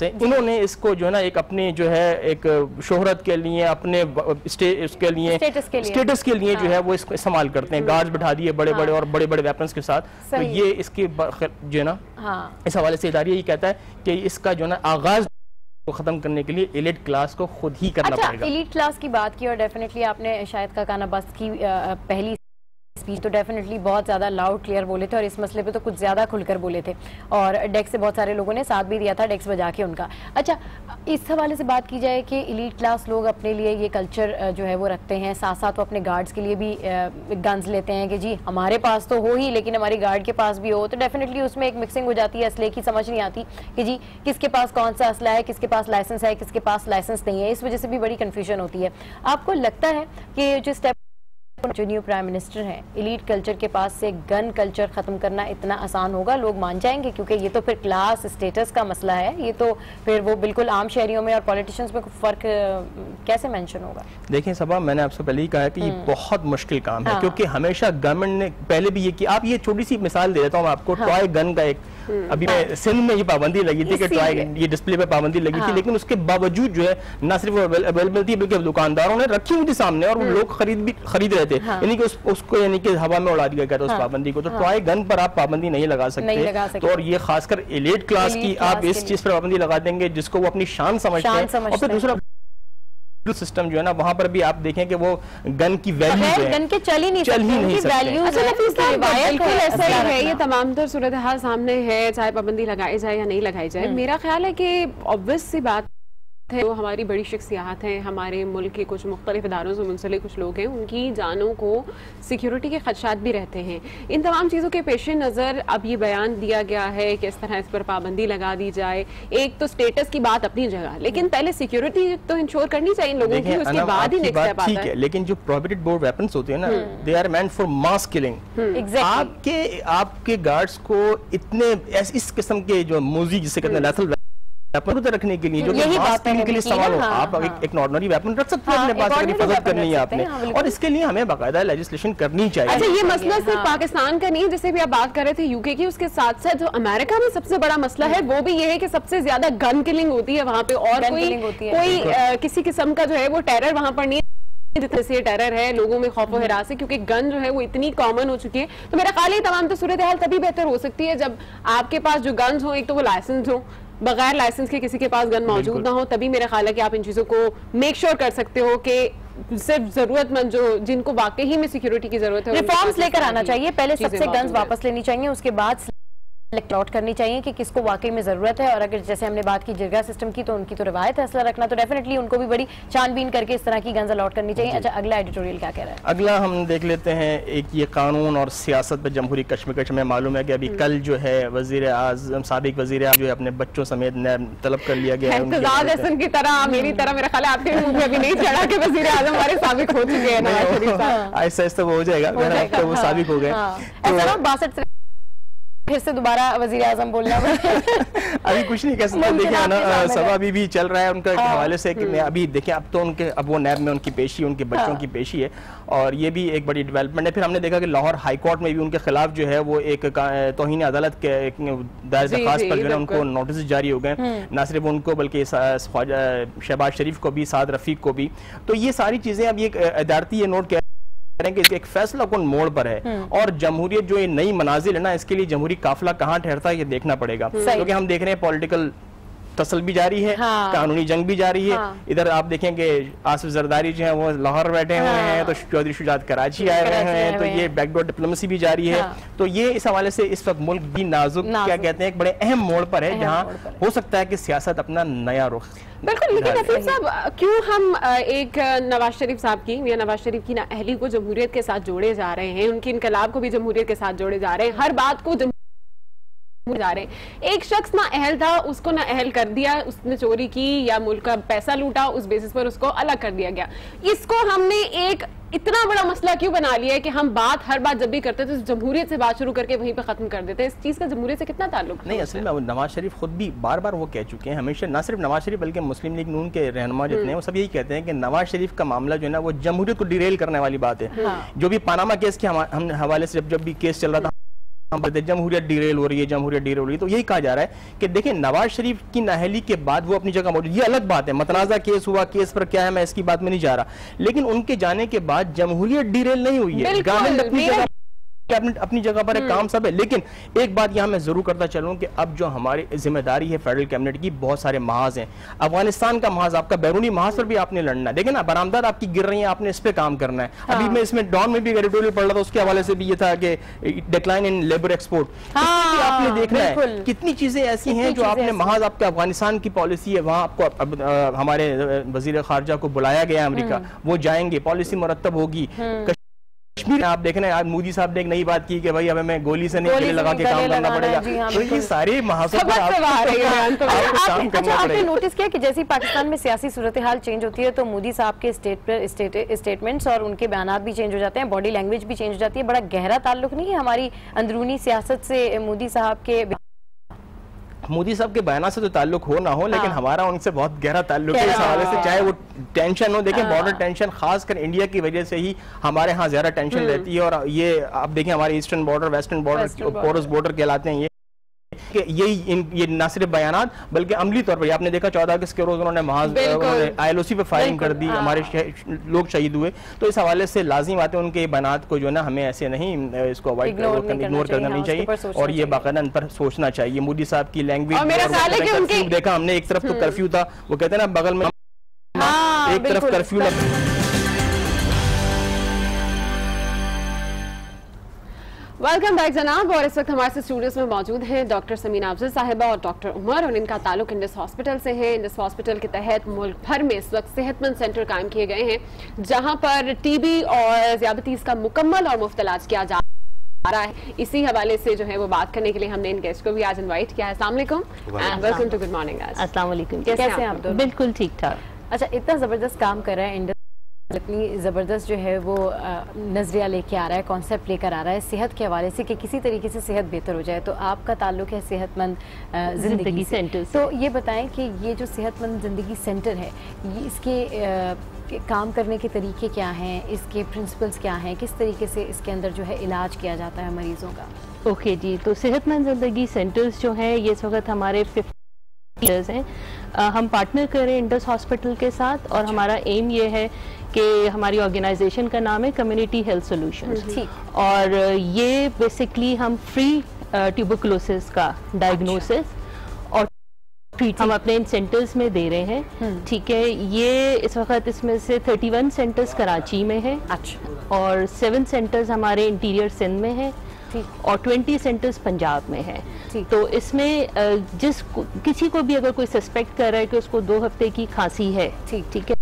इन्होंने इसको जो है ना एक अपने जो है एक शोहरत के लिए अपने स्टेटस के लिए जो है वो इसको इस्तेमाल करते हैं। गार्ड्स बिठा दिए बड़े बड़े और बड़े बड़े वेपन्स के साथ। तो ये इसके जो है ना इस हवाले से इदारा ये कहता है कि इसका जो है ना आगाज को खत्म करने के लिए एलिट क्लास को खुद ही करना पड़ेगा। एलिट क्लास की बात की और डेफिनेटली आपने शायद खाकान अब्बासी की पहली स्पीच तो डेफिनेटली बहुत ज़्यादा लाउड क्लियर बोले थे और इस मसले पे तो कुछ ज़्यादा खुलकर बोले थे और डेस्क से बहुत सारे लोगों ने साथ भी दिया था डेस्क बजा के उनका। अच्छा, इस हवाले से बात की जाए कि एलीट क्लास लोग अपने लिए ये कल्चर जो है वो रखते हैं, साथ साथ वो अपने गार्ड्स के लिए भी गन्स लेते हैं कि जी हमारे पास तो हो ही लेकिन हमारी गार्ड के पास भी हो, तो डेफिनेटली उसमें एक मिक्सिंग हो जाती है, असले की समझ नहीं आती कि जी किसके पास कौन सा असला है, किसके पास लाइसेंस है, किसके पास लाइसेंस नहीं है। इस वजह से भी बड़ी कन्फ्यूजन होती है। आपको लगता है कि जो स्टेप जो न्यू प्राइम मिनिस्टर हैं एलीट कल्चर के पास से गन कल्चर खत्म करना इतना आसान होगा? लोग मान जाएंगे? क्योंकि ये तो फिर क्लास स्टेटस का मसला है, ये तो फिर वो बिल्कुल आम शहरियों में और पॉलिटिशियंस में फर्क कैसे मेंशन होगा? देखिए सबा, मैंने आपसे पहले ही कहा है कि ये बहुत मुश्किल काम है क्योंकि हमेशा गवर्नमेंट ने पहले भी ये किया। आप ये छोटी सी मिसाल दे देता हूँ आपको, टॉय गन का एक अभी सिंध में ये पाबंदी लगी थी कि टॉय ये डिस्प्ले पे पाबंदी लगी थी, लेकिन उसके बावजूद जो है न सिर्फ अवेलेबल थी बल्कि दुकानदारों ने रखी हुई थी सामने और लोग खरीद रहे थे, यानी कि उसको यानी कि हवा में उड़ा दिया गया था उस पाबंदी को। तो टॉय गन पर आप पाबंदी नहीं लगा सकते। तो और ये खासकर एलीट क्लास की आप इस चीज पर पाबंदी लगा देंगे जिसको वो अपनी शान समझते हैं। और फिर दूसरा सिस्टम जो है ना वहाँ पर भी आप देखें कि वो गन की वैल्यू गन के चल ही नहीं सकते। बिल्कुल ऐसा ही है, ये तमाम तर सूरत हाल सामने है, चाहे पाबंदी लगाई जाए या नहीं लगाई जाए। मेरा ख्याल है कि ऑब्वियस सी बात है, जो हमारी बड़ी शख्सियात हैं, हमारे मुल्क के कुछ मुख्तलिफ इदारों से मुंसलिक कुछ लोग हैं, उनकी जानों को सिक्योरिटी के खदशात भी रहते हैं। इन तमाम चीज़ों के पेश नज़र अब ये बयान दिया गया है कि इस तरह इस पर पाबंदी लगा दी जाए। एक तो स्टेटस की बात अपनी जगह, लेकिन पहले सिक्योरिटी तो इंश्योर करनी चाहिए इन लोगों की, उसके बाद ही नेक्स्ट स्टेप आता है। लेकिन जो प्रोहिबिटेड बोर वेपन्स होते हैं ना, they are meant for mass killing. आपके गार्ड्स को इतने इस किस्म के जो मोजी जिसे कहते हैं लैथल रखने के लिए जो के लिए सवाल हो, आप एक नॉर्मली वेपन रख सकते हैं अपने पास अगर हिफाजत करनी है आपने, और इसके लिए हमें बाकायदा लेजिस्लेशन करनी चाहिए। अच्छा, ये मसला सिर्फ पाकिस्तान का नहीं, जैसे भी आप बात कर रहे थे यूके की, उसके साथ साथ जो अमेरिका में सबसे बड़ा मसला है वो भी ये है कि सबसे ज्यादा गन किलिंग होती है वहाँ पे, और कोई किसी किस्म का जो है वो टेरर वहाँ पर नहीं जितने से टेरर है लोगों में खौफ हरास है, क्योंकि गन जो है वो इतनी कॉमन हो चुकी है। तो मेरा ख्याल है तमाम तो सूरत हाल तभी बेहतर हो सकती है जब आपके पास जो गन्स हो, एक तो वो लाइसेंस हो, बगैर लाइसेंस के किसी के पास गन मौजूद ना हो, तभी मेरा ख्याल है कि आप इन चीजों को मेक श्योर कर सकते हो कि सिर्फ जरूरतमंद जो जिनको वाकई में सिक्योरिटी की जरूरत है रिफॉर्म्स लेकर आना चाहिए। पहले सबसे गन्स वापस लेनी चाहिए, उसके बाद सेलेक्ट आउट करनी चाहिए कि किसको वाकई में जरूरत है। और अगर जैसे हमने बात की जिरगा सिस्टम की, तो उनकी तो रवायत है असला रखना, तो डेफिनेटली उनको भी बड़ी छानबीन करके इस तरह की गन्स अलॉट करनी चाहिए। अच्छा, अगला एडिटोरियल क्या कह रहा है? अगला हम देख लेते हैं एक ये कानून और सियासत पर जमहूरी कश्मकश में मालूम है कि अभी कल जो है वजीर आज़म साबिक वजीर आज़म जो है अपने बच्चों समेत तलब कर लिया गया है की तरह, मेरी तरह मेरा ख्याल है आपके मुंह में अभी नहीं चढ़ा कि वजीर आज़म हमारे साबिक हो चुके हैं। ऐसा ऐसा वो हो जाएगा, तो वो साबिक हो गए। फिर से दोबारा वजीर आज़म बोलना अभी कुछ नहीं कह सकते। देखिए ना सभा अभी भी चल रहा है उनका हवाले से कि मैं अभी देखें अब तो उनके अब वो नैब में उनकी पेशी, उनके बच्चों की पेशी है, और ये भी एक बड़ी डेवलपमेंट है। फिर हमने देखा कि लाहौर हाई कोर्ट में भी उनके खिलाफ जो है वो एक तौहीन अदालत के दायर दरख्वास्त पर जो है उनको नोटिस जारी हो गए, ना सिर्फ उनको बल्कि शहबाज शरीफ को भी, साद रफीक को भी। तो ये सारी चीजें अब ये अदालती ये नोट कि एक फैसला कौन मोड़ पर है, और जमहूरियत जो ये नई मनाजिल है ना, इसके लिए जमहूरी काफिला कहाँ ठहरता है ये देखना पड़ेगा, क्योंकि हम देख रहे हैं पॉलिटिकल तसल भी जारी है, कानूनी जंग भी जारी है। इधर आप देखेंगे आसिफ जरदारी जो है वो लाहौर बैठे हुए हैं, तो चौधरी शुजात कराची आए हुए हैं, तो ये बैकडोर डिप्लोमेसी भी जारी है। तो ये इस हवाले से इस वक्त मुल्क भी नाजुक क्या कहते हैं एक बड़े अहम मोड़ पर है, जहाँ हो सकता है कि सियासत अपना नया रुख। बिल्कुल, लेकिन नसीब साहब क्यों हम एक नवाज शरीफ साहब की या नवाज शरीफ की नाअहली को जमहूरियत के साथ जोड़े जा रहे हैं, उनके इनकलाब को भी जमहूरियत के साथ जोड़े जा रहे हैं, हर बात को जा रहे हैं। एक शख्स ना अहल था, उसको ना अहल कर दिया, उसने चोरी की या मुल्क का पैसा लूटा, उस बेसिस पर उसको अलग कर दिया गया। इसको हमने एक इतना बड़ा मसला क्यों बना लिया है कि हम हर बात जब भी करते थे तो जमहूरियत से बात शुरू करके वहीं पे खत्म कर देते हैं। इस चीज का जमहूरियत से कितना ताल्लुक नहीं, असल में नवाज शरीफ खुद भी बार बार वो कह चुके हैं, हमेशा ना सिर्फ नवाज शरीफ बल्कि मुस्लिम लीग नून के रहनुमा जितने हैं वो सब यही कहते हैं कि नवाज शरीफ का मामला जो है ना वो जमहूरियत को डिरेल करने वाली बात है। जो भी पानामा केस के हवाले से जब भी केस चल रहा था जमहूरियत डिरेल हो रही है, जमहूरियत डिरेल हो रही है, तो यही कहा जा रहा है कि देखिए नवाज शरीफ की नाअहली के बाद वो अपनी जगह मौजूद, ये अलग बात है, मतनाज़ा केस हुआ, केस पर क्या है मैं इसकी बात में नहीं जा रहा, लेकिन उनके जाने के बाद जमहूरियत डिरेल नहीं हुई है, गवर्नमेंट अपनी जगह कैबिनेट अपनी जगह पर है, काम सब है। लेकिन एक बात यहां मैं जरूर करता चलूं कि अब जो हमारी जिम्मेदारी है फेडरल कैबिनेट की, बहुत सारे महाज हैं, अफगानिस्तान का महाज, आपका बैरूनी महाज पर भी आपने लड़ना है। देखिए ना बरामदात आपकी गिर रही है, आपने इस पे काम करना है। अभी मैं इसमें डॉन में भी एडिटोरियल पढ़ रहा था, उसके हवाले से भी ये था कि डिक्लाइन इन लेबर एक्सपोर्ट, आपने देखना है कितनी चीजें ऐसी हैं जो आपने महाज, आपका अफगानिस्तान की पॉलिसी है, वहां आपको हमारे वजीर खारजा को बुलाया गया अमेरिका, वो जाएंगे, पॉलिसी मुरतब होगी। कश्मीर आप देख रहे हैं, आज मोदी साहब ने एक नई बात की कि भाई हमें मैं गोली से नहीं गले लगा के काम करना पड़ेगा, तो ये सारे महासों पर आपने नोटिस किया कि जैसे पाकिस्तान में सियासी सूरत हाल चेंज होती है तो मोदी साहब के स्टेटमेंट्स और उनके बयान भी चेंज हो जाते हैं, बॉडी लैंग्वेज भी चेंज हो जाती है। बड़ा गहरा ताल्लुक नहीं है हमारी अंदरूनी सियासत से मोदी साहब के बयान से तो ताल्लुक हो ना हो, लेकिन हमारा उनसे बहुत गहरा ताल्लुक है इस हवाले से, चाहे वो टेंशन हो। देखें बॉर्डर टेंशन खासकर इंडिया की वजह से ही हमारे यहाँ ज्यादा टेंशन रहती है, और ये आप देखें हमारे eastern border, western border, porous border कहलाते हैं ये ना सिर्फ बयानात बल्कि अमली तौर पर आपने देखा 14 अगस्त के रोज उन्होंने ILOC पे फायरिंग कर दी, हमारे लोग शहीद हुए। तो इस हवाले से लाजिम आते हैं उनके बयानात को जो है ना हमें ऐसे नहीं इसको इग्नोर करना नहीं चाहिए, और ये बाकायदा इन पर सोचना चाहिए। मोदी साहब की लैंग्वेज देखा हमने, एक तरफ तो कर्फ्यू था, वो कहते हैं ना बगल में एक तरफ कर्फ्यू वेलकम बैक जनाब, और इस वक्त हमारे से स्टूडियोज में मौजूद हैं डॉक्टर समीना अफजल साहिबा और डॉक्टर उमर, और इनका ताल्लुक इंडस हॉस्पिटल से है। इंडस हॉस्पिटल के तहत मुल्क भर में इस वक्त सेहतमंद सेंटर कायम किए गए हैं जहां पर टीबी और ज़ियादतीस का मुकम्मल और मुफ्त इलाज किया जा रहा है। इसी हवाले से जो है वो बात करने के लिए हमने इन गेस्ट को भी आज इन्वाइट किया है। अस्सलाम वालेकुम and welcome to good morning. अस्सलाम वालेकुम, कैसे हैं आप? बिल्कुल ठीक ठाक। अच्छा, इतना जबरदस्त काम कर रहा है इंडस, इतनी ज़बरदस्त जो है वो नज़रिया लेके आ रहा है, कॉन्सेप्ट लेकर आ रहा है सेहत के हवाले से कि किसी तरीके से सेहत बेहतर हो जाए। तो आपका ताल्लुक है सेहतमंद ज़िंदगी सेंटर, तो ये बताएं कि ये जो सेहतमंद ज़िंदगी सेंटर है, ये इसके काम करने के तरीके क्या हैं, इसके प्रिंसिपल्स क्या हैं, किस तरीके से इसके अंदर जो है इलाज किया जाता है मरीज़ों का? ओके जी, तो सेहतमंद ज़िंदगी सेंटर्स जो हैं ये इस वक्त हमारे 50 हैं। हम पार्टनर करें इंडस हॉस्पिटल के साथ, और हमारा एम ये है कि हमारी ऑर्गेनाइजेशन का नाम है कम्युनिटी हेल्थ सॉल्यूशंस, और ये बेसिकली हम फ्री ट्यूबरकुलोसिस का डायग्नोसिस और हम अपने इन सेंटर्स में दे रहे हैं। ठीक है, ये इस वक्त इसमें से 31 सेंटर्स कराची में है। अच्छा। और 7 सेंटर्स हमारे इंटीरियर सिंध में है और 20 सेंटर्स पंजाब में है। तो इसमें किसी को भी अगर कोई सस्पेक्ट कर रहा है कि उसको 2 हफ्ते की खांसी है, ठीक है,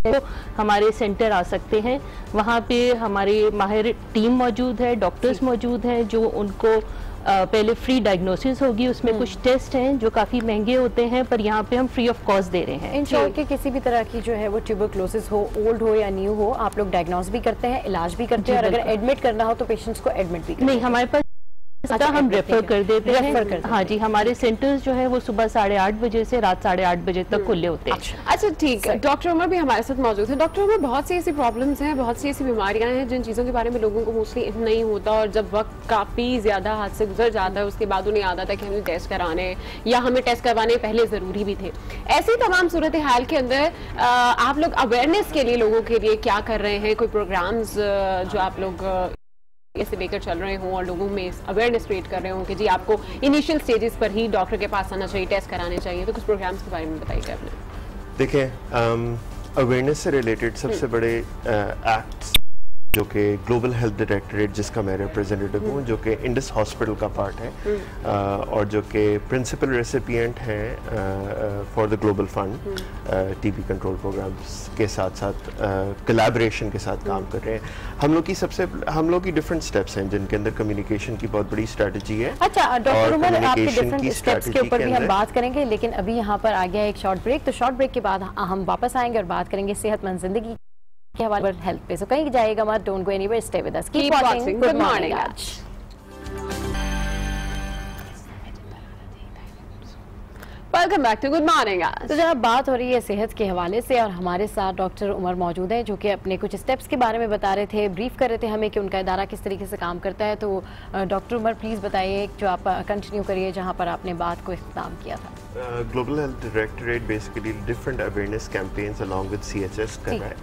तो हमारे सेंटर आ सकते हैं। वहाँ पे हमारी माहिर टीम मौजूद है, डॉक्टर्स मौजूद हैं जो उनको पहले फ्री डायग्नोसिस होगी, उसमें कुछ टेस्ट हैं जो काफ़ी महंगे होते हैं, पर यहाँ पे हम फ्री ऑफ कॉस्ट दे रहे हैं। इंश्योर कि किसी भी तरह की जो है वो ट्यूबरक्लोसिस हो, ओल्ड हो या न्यू हो, आप लोग डायग्नोस भी करते हैं, इलाज भी करते हैं, और अगर एडमिट करना हो तो पेशेंट्स को एडमिट भी करते हैं? नहीं, हमारे पास हम रेफर कर देते हैं। हाँ जी, हमारे सेंटर्स जो है वो सुबह 8:30 बजे से रात 8:30 बजे तक खुले होते हैं। अच्छा, ठीक है। डॉक्टर उमर भी हमारे साथ मौजूद है। डॉक्टर उमर, बहुत सी ऐसी प्रॉब्लम्स हैं, बहुत सी ऐसी बीमारियां हैं जिन चीज़ों के बारे में लोगों को मोस्टली नहीं होता, और जब वक्त काफ़ी ज़्यादा हाथ से गुजर जाता है उसके बाद उन्हें याद आता है कि हमें टेस्ट कराने या हमें टेस्ट करवाने पहले ज़रूरी भी थे। ऐसी तमाम सूरत हाल के अंदर आप लोग अवेयरनेस के लिए लोगों के लिए क्या कर रहे हैं? कोई प्रोग्राम्स जो आप लोग इसे लेकर चल रहे हों और लोगों में अवेयरनेस क्रिएट कर रहे हों कि जी आपको इनिशियल स्टेजेस पर ही डॉक्टर के पास आना चाहिए, टेस्ट कराने चाहिए, तो कुछ प्रोग्राम्स के बारे में बताइए आपने। देखिए, अवेयरनेस से रिलेटेड सबसे बड़े एक्ट्स जो कि ग्लोबल हेल्थ डायरेक्टरेट, जिसका मैं रिप्रेजेंटेटिव हूँ, जो कि इंडस हॉस्पिटल का पार्ट है और जो कि प्रिंसिपल रेसिपिएंट हैं for the global fund TB control programmes के साथ साथ कोलैबोरेशन के साथ काम कर रहे हैं। हम लोग की डिफरेंट स्टेप्स हैं जिनके अंदर कम्युनिकेशन की बहुत बड़ी स्ट्रैटेजी है। अच्छा डॉक्टर उमर, आपके डिफरेंट स्टेप्स के ऊपर भी हम बात करेंगे, लेकिन अभी यहाँ पर आ गया एक शॉर्ट ब्रेक। तो शॉर्ट ब्रेक के बाद हम वापस आएंगे और बात करेंगे सेहतमंद जिंदगी के हवाले पर, हेल्थ पे। सो कहीं जाइएगा मत, don't go anywhere, stay with us, keep watching good morning आज। Welcome back to good morning. तो जब बात हो रही है सेहत के हवाले से, और हमारे साथ डॉक्टर उमर मौजूद हैं जो कि अपने कुछ स्टेप्स के बारे में बता रहे थे, ब्रीफ कर रहे थे हमें कि उनका इदारा किस तरीके से काम करता है। तो डॉक्टर उमर प्लीज़ बताइए, जो आप कंटिन्यू करिए जहाँ पर आपने बात को इख्तिताम किया था। Global health directorate basically different awareness campaigns along with CHS कर रहा है।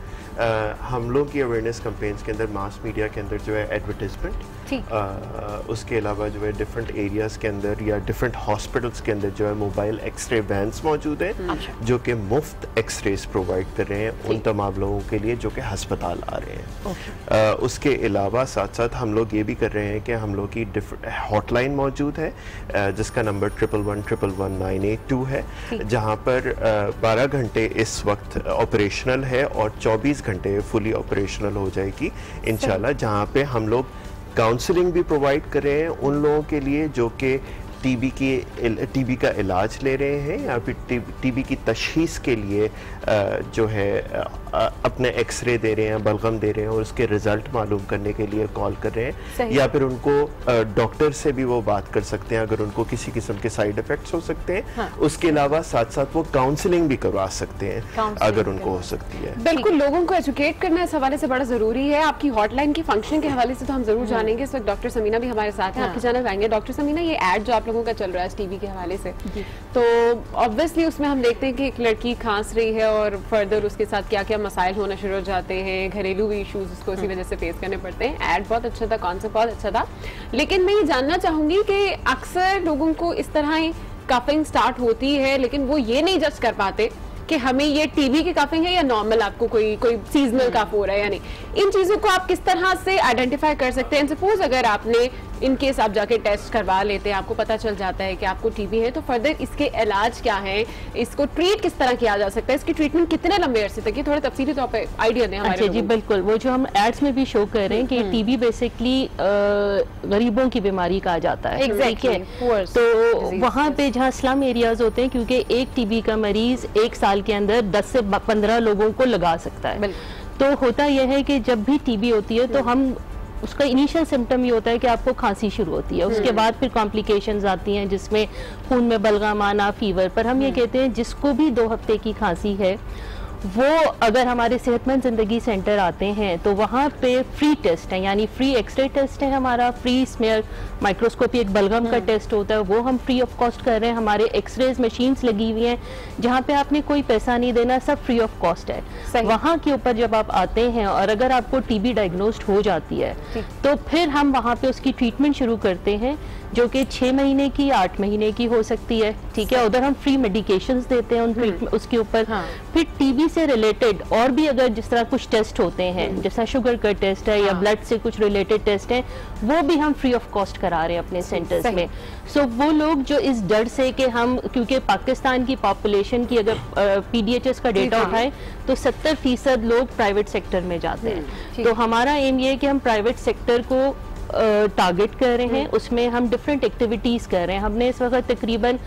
हम लोग की अवेयरनेस कैंपेन्स के अंदर मास मीडिया के अंदर जो है एडवर्टाइजमेंट, उसके अलावा जो है डिफरेंट एरियाज़ के अंदर या डिफरेंट हॉस्पिटल्स के अंदर जो है मोबाइल एक्सरे वैन्स मौजूद हैं जो कि मुफ्त एक्सरेज प्रोवाइड कर रहे हैं उन तमाम लोगों के लिए जो कि हस्पताल आ रहे हैं। उसके अलावा साथ साथ हम लोग ये भी कर रहे हैं कि हम लोग की हॉटलाइन मौजूद है जिसका नंबर 1111198 है, जहाँ पर 12 घंटे इस वक्त ऑपरेशनल है और 24 घंटे फुली ऑपरेशनल हो जाएगी इंशाल्लाह, जहाँ पे हम लोग काउंसलिंग भी प्रोवाइड कर रहे हैं उन लोगों के लिए जो कि टीबी का इलाज ले रहे हैं या फिर टीबी की तशखीस के लिए जो है अपने एक्सरे दे रहे हैं, बलगम दे रहे हैं और उसके रिजल्ट मालूम करने के लिए कॉल कर रहे हैं, या फिर उनको डॉक्टर से भी वो बात कर सकते हैं अगर उनको किसी किस्म के साइड इफेक्ट्स हो सकते हैं। हाँ। उसके अलावा साथ साथ वो काउंसलिंग भी करवा सकते हैं अगर उनको हो सकती है। बिल्कुल, लोगों को एजुकेट करना इस हवाले से बड़ा जरूरी है। आपकी हॉटलाइन की फंक्शन के हवाले से तो हम जरूर जानेंगे। इस वक्त डॉक्टर समीना भी हमारे साथ हैं, आपकी जाना चाहेंगे। डॉक्टर समीना, ये एड जो आप लोगों का चल रहा है टीबी के हवाले से, तो ऑब्वियसली उसमें हम देखते हैं कि एक लड़की खांस रही है और फर्दर उसके साथ क्या क्या मसाइल होना शुरू हो जाते हैं, घरेलू भी इश्यूज उसको इसी वजह से फेस करने पड़ते हैं। एड बहुत अच्छा था, कॉन्सेप्ट बहुत अच्छा था, लेकिन मैं ये जानना चाहूंगी कि अक्सर लोगों को इस तरह ही कफिंग स्टार्ट होती है लेकिन वो ये नहीं जज कर पाते कि हमें ये टीबी की कफिंग है या नॉर्मल आपको कोई सीजनल कफ हो रहा है या नहीं। इन चीजों को आप किस तरह से आइडेंटिफाई कर सकते हैं? सपोज अगर आपने इन केस आप जाके टेस्ट करवा लेते हैं, आपको पता चल जाता है कि आपको टीबी है, तो फर्दर इसके इलाज क्या है, इसको ट्रीट किस तरह किया जा सकता है, इसकी ट्रीटमेंट कितने लंबे अरसे तक, ये थोड़ा तफसीली तौर पे आइडिया दें हमारे लोगों को। जी बिल्कुल, वो जो हम एड्स में भी शो कर रहे हैं कि टीबी बेसिकली गरीबों की बीमारी कहा जाता है, ठीक है। तो वहाँ पे जहाँ स्लम एरियाज होते हैं, क्योंकि एक टीबी का मरीज एक साल के अंदर 10 से 15 लोगों को लगा सकता है। तो होता यह है कि जब भी टीबी होती है तो हम उसका इनिशियल सिम्टम ये होता है कि आपको खांसी शुरू होती है, उसके बाद फिर कॉम्प्लिकेशंस आती हैं जिसमें खून में बलगम आना, फीवर। पर हम ये कहते हैं जिसको भी 2 हफ्ते की खांसी है वो अगर हमारे सेहतमंद ज़िंदगी सेंटर आते हैं तो वहाँ पे फ्री टेस्ट है, यानी फ्री एक्सरे टेस्ट है हमारा, फ्री स्मेयर माइक्रोस्कोपी एक बलगम का टेस्ट होता है वो हम फ्री ऑफ कॉस्ट कर रहे हैं। हमारे एक्सरेज मशीन्स लगी हुई हैं जहाँ पे आपने कोई पैसा नहीं देना, सब फ्री ऑफ कॉस्ट है। वहाँ के ऊपर जब आप आते हैं और अगर आपको टीबी डायग्नोस्ड हो जाती है तो फिर हम वहाँ पे उसकी ट्रीटमेंट शुरू करते हैं, जो कि 6 महीने की 8 महीने की हो सकती है, ठीक है। उधर हम फ्री मेडिकेशंस देते हैं उसके ऊपर। फिर टीबी से रिलेटेड और भी अगर जिस तरह कुछ टेस्ट होते हैं, जैसा शुगर का टेस्ट है या ब्लड से कुछ रिलेटेड टेस्ट है, वो भी हम फ्री ऑफ कॉस्ट करा रहे हैं अपने सेंटर्स में। सो वो लोग जो इस डर से कि हम, क्योंकि पाकिस्तान की पॉपुलेशन की अगर पीडीएचएस का डेटा उठाएं तो 70% लोग प्राइवेट सेक्टर में जाते हैं। तो हमारा एम ये है कि हम प्राइवेट सेक्टर को टारगेट कर रहे हैं, उसमें हम डिफरेंट एक्टिविटीज़ कर रहे हैं। हमने इस वक्त तकरीबन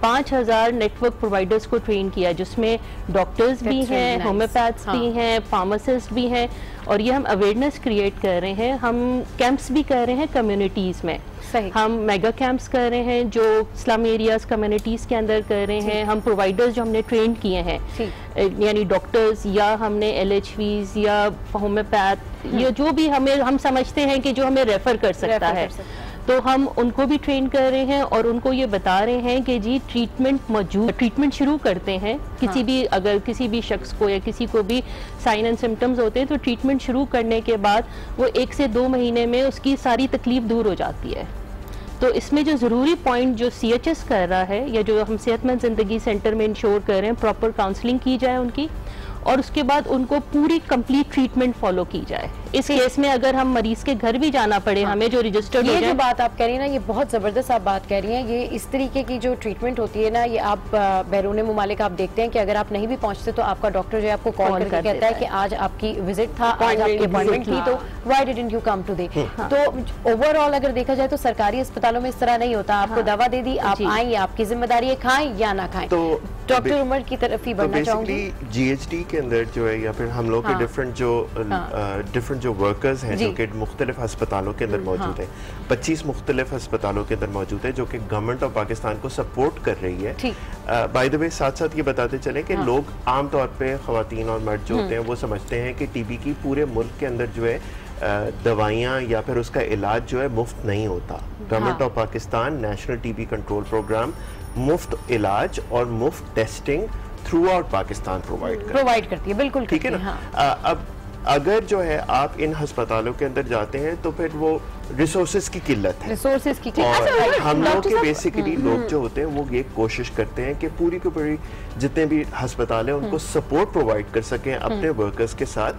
5000 नेटवर्क प्रोवाइडर्स को ट्रेन किया, जिसमें डॉक्टर्स भी हैं, होम्योपैथ्स भी हैं, फार्मासिस्ट भी हैं, और ये हम अवेयरनेस क्रिएट कर रहे हैं। हम कैंप्स भी कर रहे हैं कम्युनिटीज़ में, हम मेगा कैंप्स कर रहे हैं जो स्लम एरियाज कम्युनिटीज़ के अंदर कर रहे हैं। हम प्रोवाइडर्स जो हमने ट्रेन किए हैं, यानी डॉक्टर्स या हमने LHVs या होम्योपैथ या जो भी हम समझते हैं कि जो हमें रेफर कर सकता है, तो हम उनको भी ट्रेन कर रहे हैं और उनको ये बता रहे हैं कि जी ट्रीटमेंट मौजूद, ट्रीटमेंट शुरू करते हैं। किसी भी अगर किसी भी शख्स को या किसी को भी साइन एंड सिम्टम्स होते हैं तो ट्रीटमेंट शुरू करने के बाद वो 1 से 2 महीने में उसकी सारी तकलीफ दूर हो जाती है। तो इसमें जो ज़रूरी पॉइंट जो CHS कर रहा है या जो हम सेहतमंद ज़िंदगी सेंटर में इंश्योर कर रहे हैं, प्रॉपर काउंसलिंग की जाए उनकी, और उसके बाद उनको पूरी कंप्लीट ट्रीटमेंट फॉलो की जाए। इस केस में अगर हम मरीज के घर भी जाना पड़े, हमें जो रजिस्टर्ड, ये जो बात आप कह रही हैं ना, ये बहुत ज़बरदस्त आप बात कह रही हैं। ये इस तरीके की जो ट्रीटमेंट होती है ना, ये आप बैरून मुमालिक आप देखते हैं कि अगर आप नहीं भी पहुंचते तो आपका डॉक्टर जो है आपको कॉल करके कहता है कि आज आपकी विजिट था, आज आपकी अपॉइंटमेंट थी, तो why didn't you come today. तो ओवरऑल अगर देखा जाए तो सरकारी अस्पतालों में इस तरह नहीं होता। आपको दवा दे दी, आप आए, आपकी जिम्मेदारी है, खाएं या ना खाएं। तो डॉक्टर उमर की तरफ ही बढ़ना चाहूंगी। GHD के अंदर जो है या फिर हम लोग के डिफरेंट जो वर्कर्स हैं जो कि मुख्तलिफ अस्पतालों के अंदर मौजूद है, 25 मुख्तलिफ अस्पतालों के अंदर मौजूद है, जो कि गवर्नमेंट ऑफ पाकिस्तान को सपोर्ट कर रही है। बाय द वे साथ साथ ये बताते चले कि लोग आमतौर पे ख़वातीन और मर्द जो होते हैं वो समझते हैं कि टीबी की पूरे मुल्क के अंदर जो है दवाइयाँ या फिर उसका इलाज जो है मुफ्त नहीं होता। Government of Pakistan national TB control programme मुफ्त इलाज और मुफ्त testing throughout Pakistan provide करती है। बिल्कुल ठीक है ना। अब अगर जो है आप इन अस्पतालों के अंदर जाते हैं तो फिर वो रिसोर्सेज की किल्लत है, रिसोर्सेज की किल्लत। और हम लोग के बेसिकली लोग जो होते हैं वो ये कोशिश करते हैं कि पूरी की पूरी जितने भी अस्पताल हैं उनको सपोर्ट प्रोवाइड कर सकें अपने वर्कर्स के साथ,